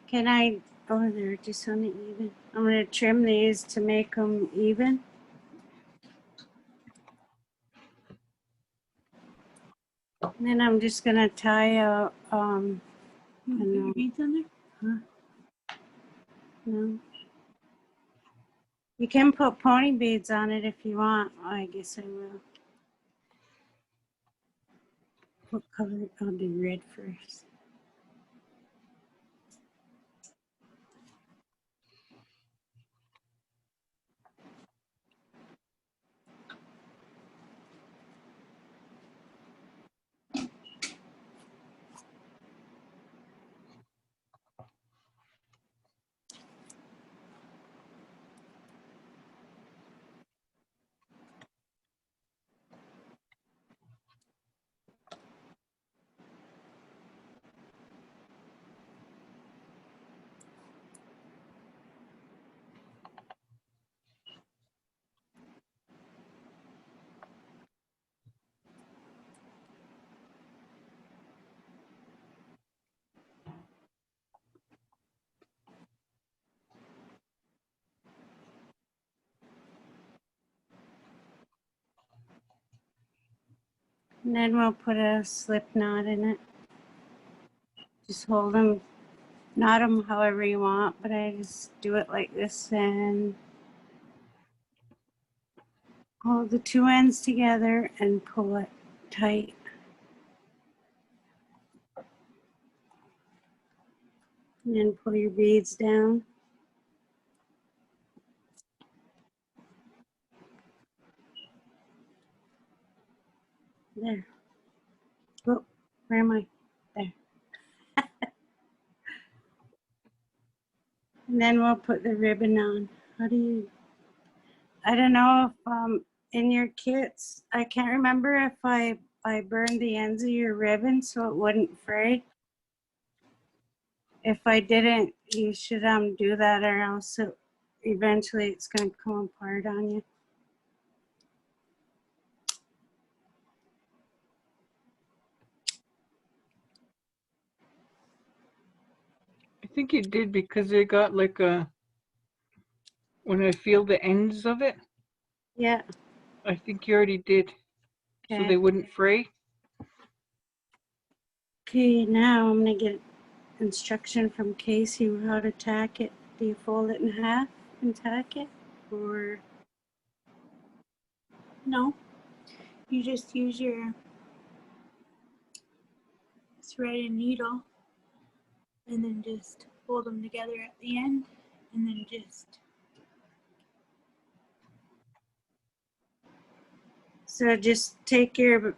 Can I, oh, they're just uneven. I'm gonna trim these to make them even. And then I'm just gonna tie a, Put your beads on there? No. You can put pony beads on it if you want. I guess I will. What color? I'll do red first. And then we'll put a slip knot in it. Just hold them, knot them however you want, but I just do it like this and hold the two ends together and pull it tight. And then pull your beads down. There. Oh, where am I? There. And then we'll put the ribbon on. How do you, I don't know if in your kits, I can't remember if I burned the ends of your ribbon so it wouldn't fray. If I didn't, you should do that, or else eventually it's going to come apart on you. I think you did because they got like a, when I feel the ends of it, Yeah. I think you already did. So Okay. they wouldn't fray. Okay, now I'm going to get instruction from Casey how to tack it. Do you fold it in half and tack it? Or No, you just use your thread and needle and then just fold them together at the end and then just so just take your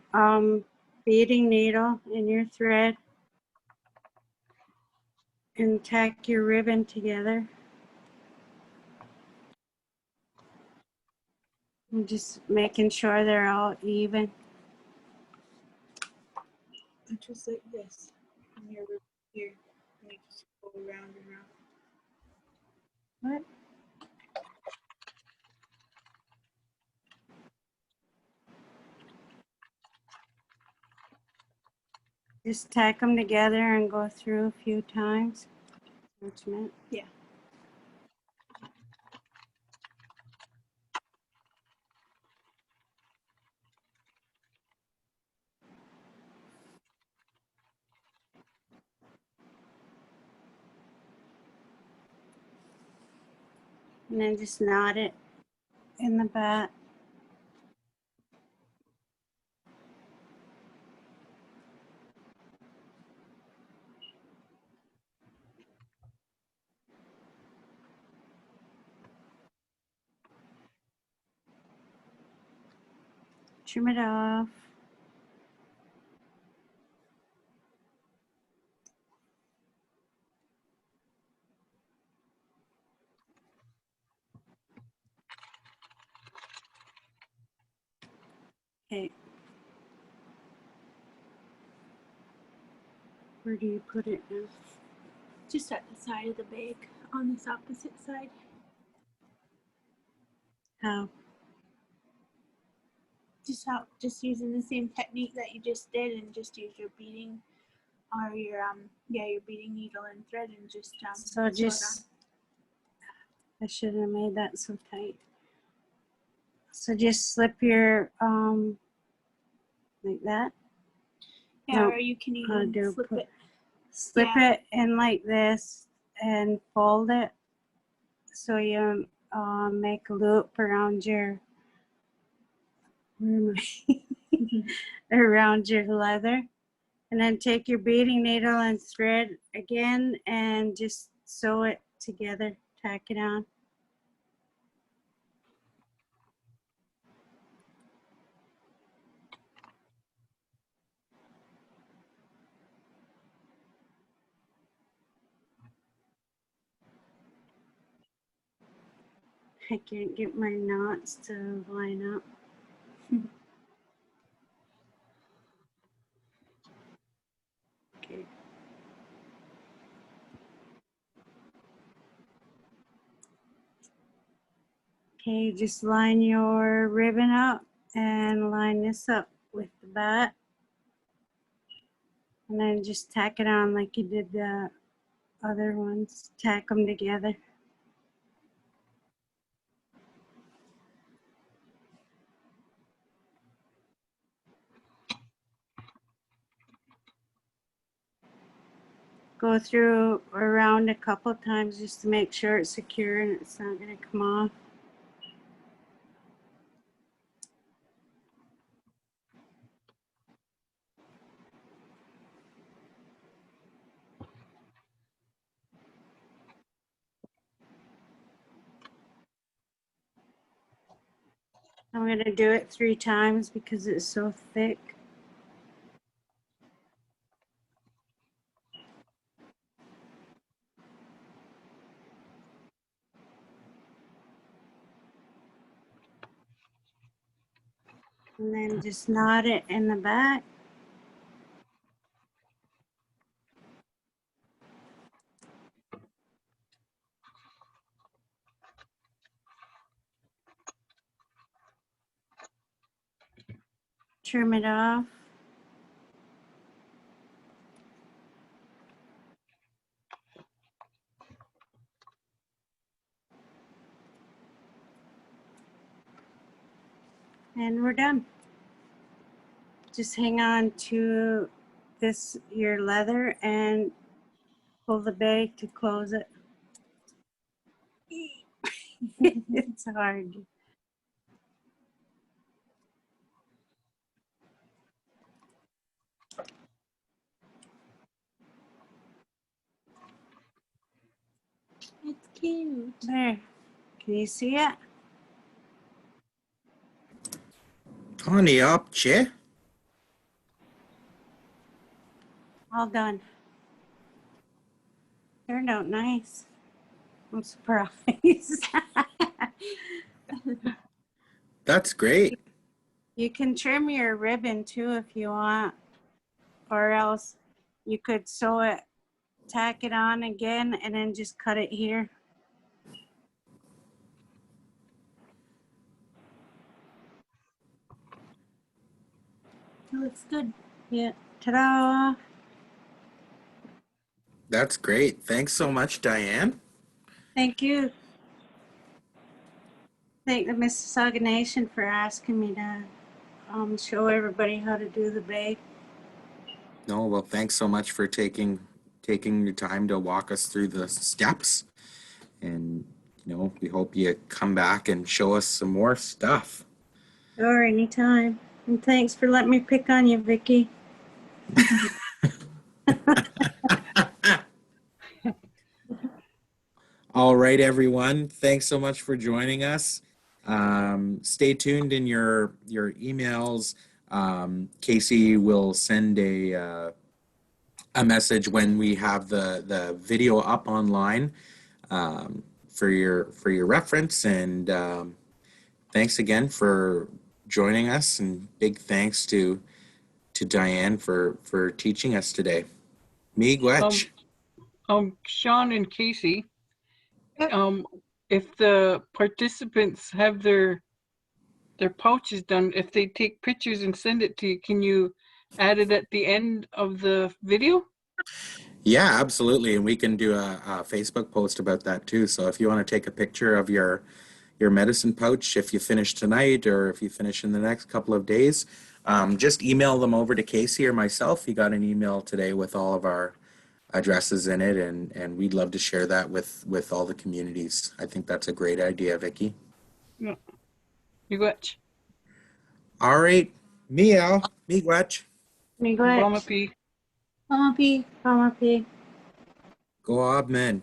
beading needle and your thread and tack your ribbon together. And just making sure they're all even. just like this. And your ribbon here, and you just go around and around. What? Just tack them together and go through a few times. What you meant? Yeah. And then just knot it in the back. Trim it off. Okay. Where do you put it now? Just at the side of the bag on this opposite side. How? Just using the same technique that you just did and just use your beading or your your beading needle and thread and just So sew it just, I shouldn't have made that so tight. So just slip your, like that. on. Yeah, No, or you can even slip it. Slip Yeah. it in like this and fold it So you make a loop around your around your leather, and then take your beading needle and thread again and just sew it together, tack it on. I can't get my knots to line up. Okay. Okay, just line your ribbon up and line this up with the back. And then just tack it on like you did the other ones. Tack them together. Go through around a couple times just to make sure it's secure and it's not going to come off. I'm going to do it 3 times because it's so thick. And then just knot it in the back. Trim it off. And we're done. Just hang on to this, your leather, and pull the bag to close it. It's hard. It's cute. There. Can you see it? Tony up, che. All done. Turned out nice. I'm surprised. That's great. You can trim your ribbon too if you want, or else you could sew it, tack it on again, and then just cut it here. It looks good. Yeah. Ta-da! That's great. Thanks so much, Dianne. Thank you. Thank the Mississauga Nation for asking me to show everybody how to do the bag. No, well, thanks so much for taking your time to walk us through the steps. And, we hope you come back and show us some more stuff. Sure, anytime. And thanks for letting me pick on you, Vicky. All right, everyone. Thanks so much for joining us. Stay tuned in your emails. Casey will send a message when we have the video up online for your reference. And thanks again for joining us. And big thanks to Dianne for teaching us today. Miigwech. Sean and Casey, if the participants have their pouches done, if they take pictures and send it to you, can you add it at the end of the video? Yeah, absolutely. And we can do a Facebook post about that too. So if you want to take a picture of your medicine pouch, if you finish tonight or if you finish in the next couple of days, just email them over to Casey or myself. You got an email today with all of our addresses in it, and we'd love to share that with all the communities. I think that's a great idea, Vicky. Yeah. Miigwech. All right, meow, miigwech. Miigwech. Wamapi. Mama P. Pamapi. Go Obmen.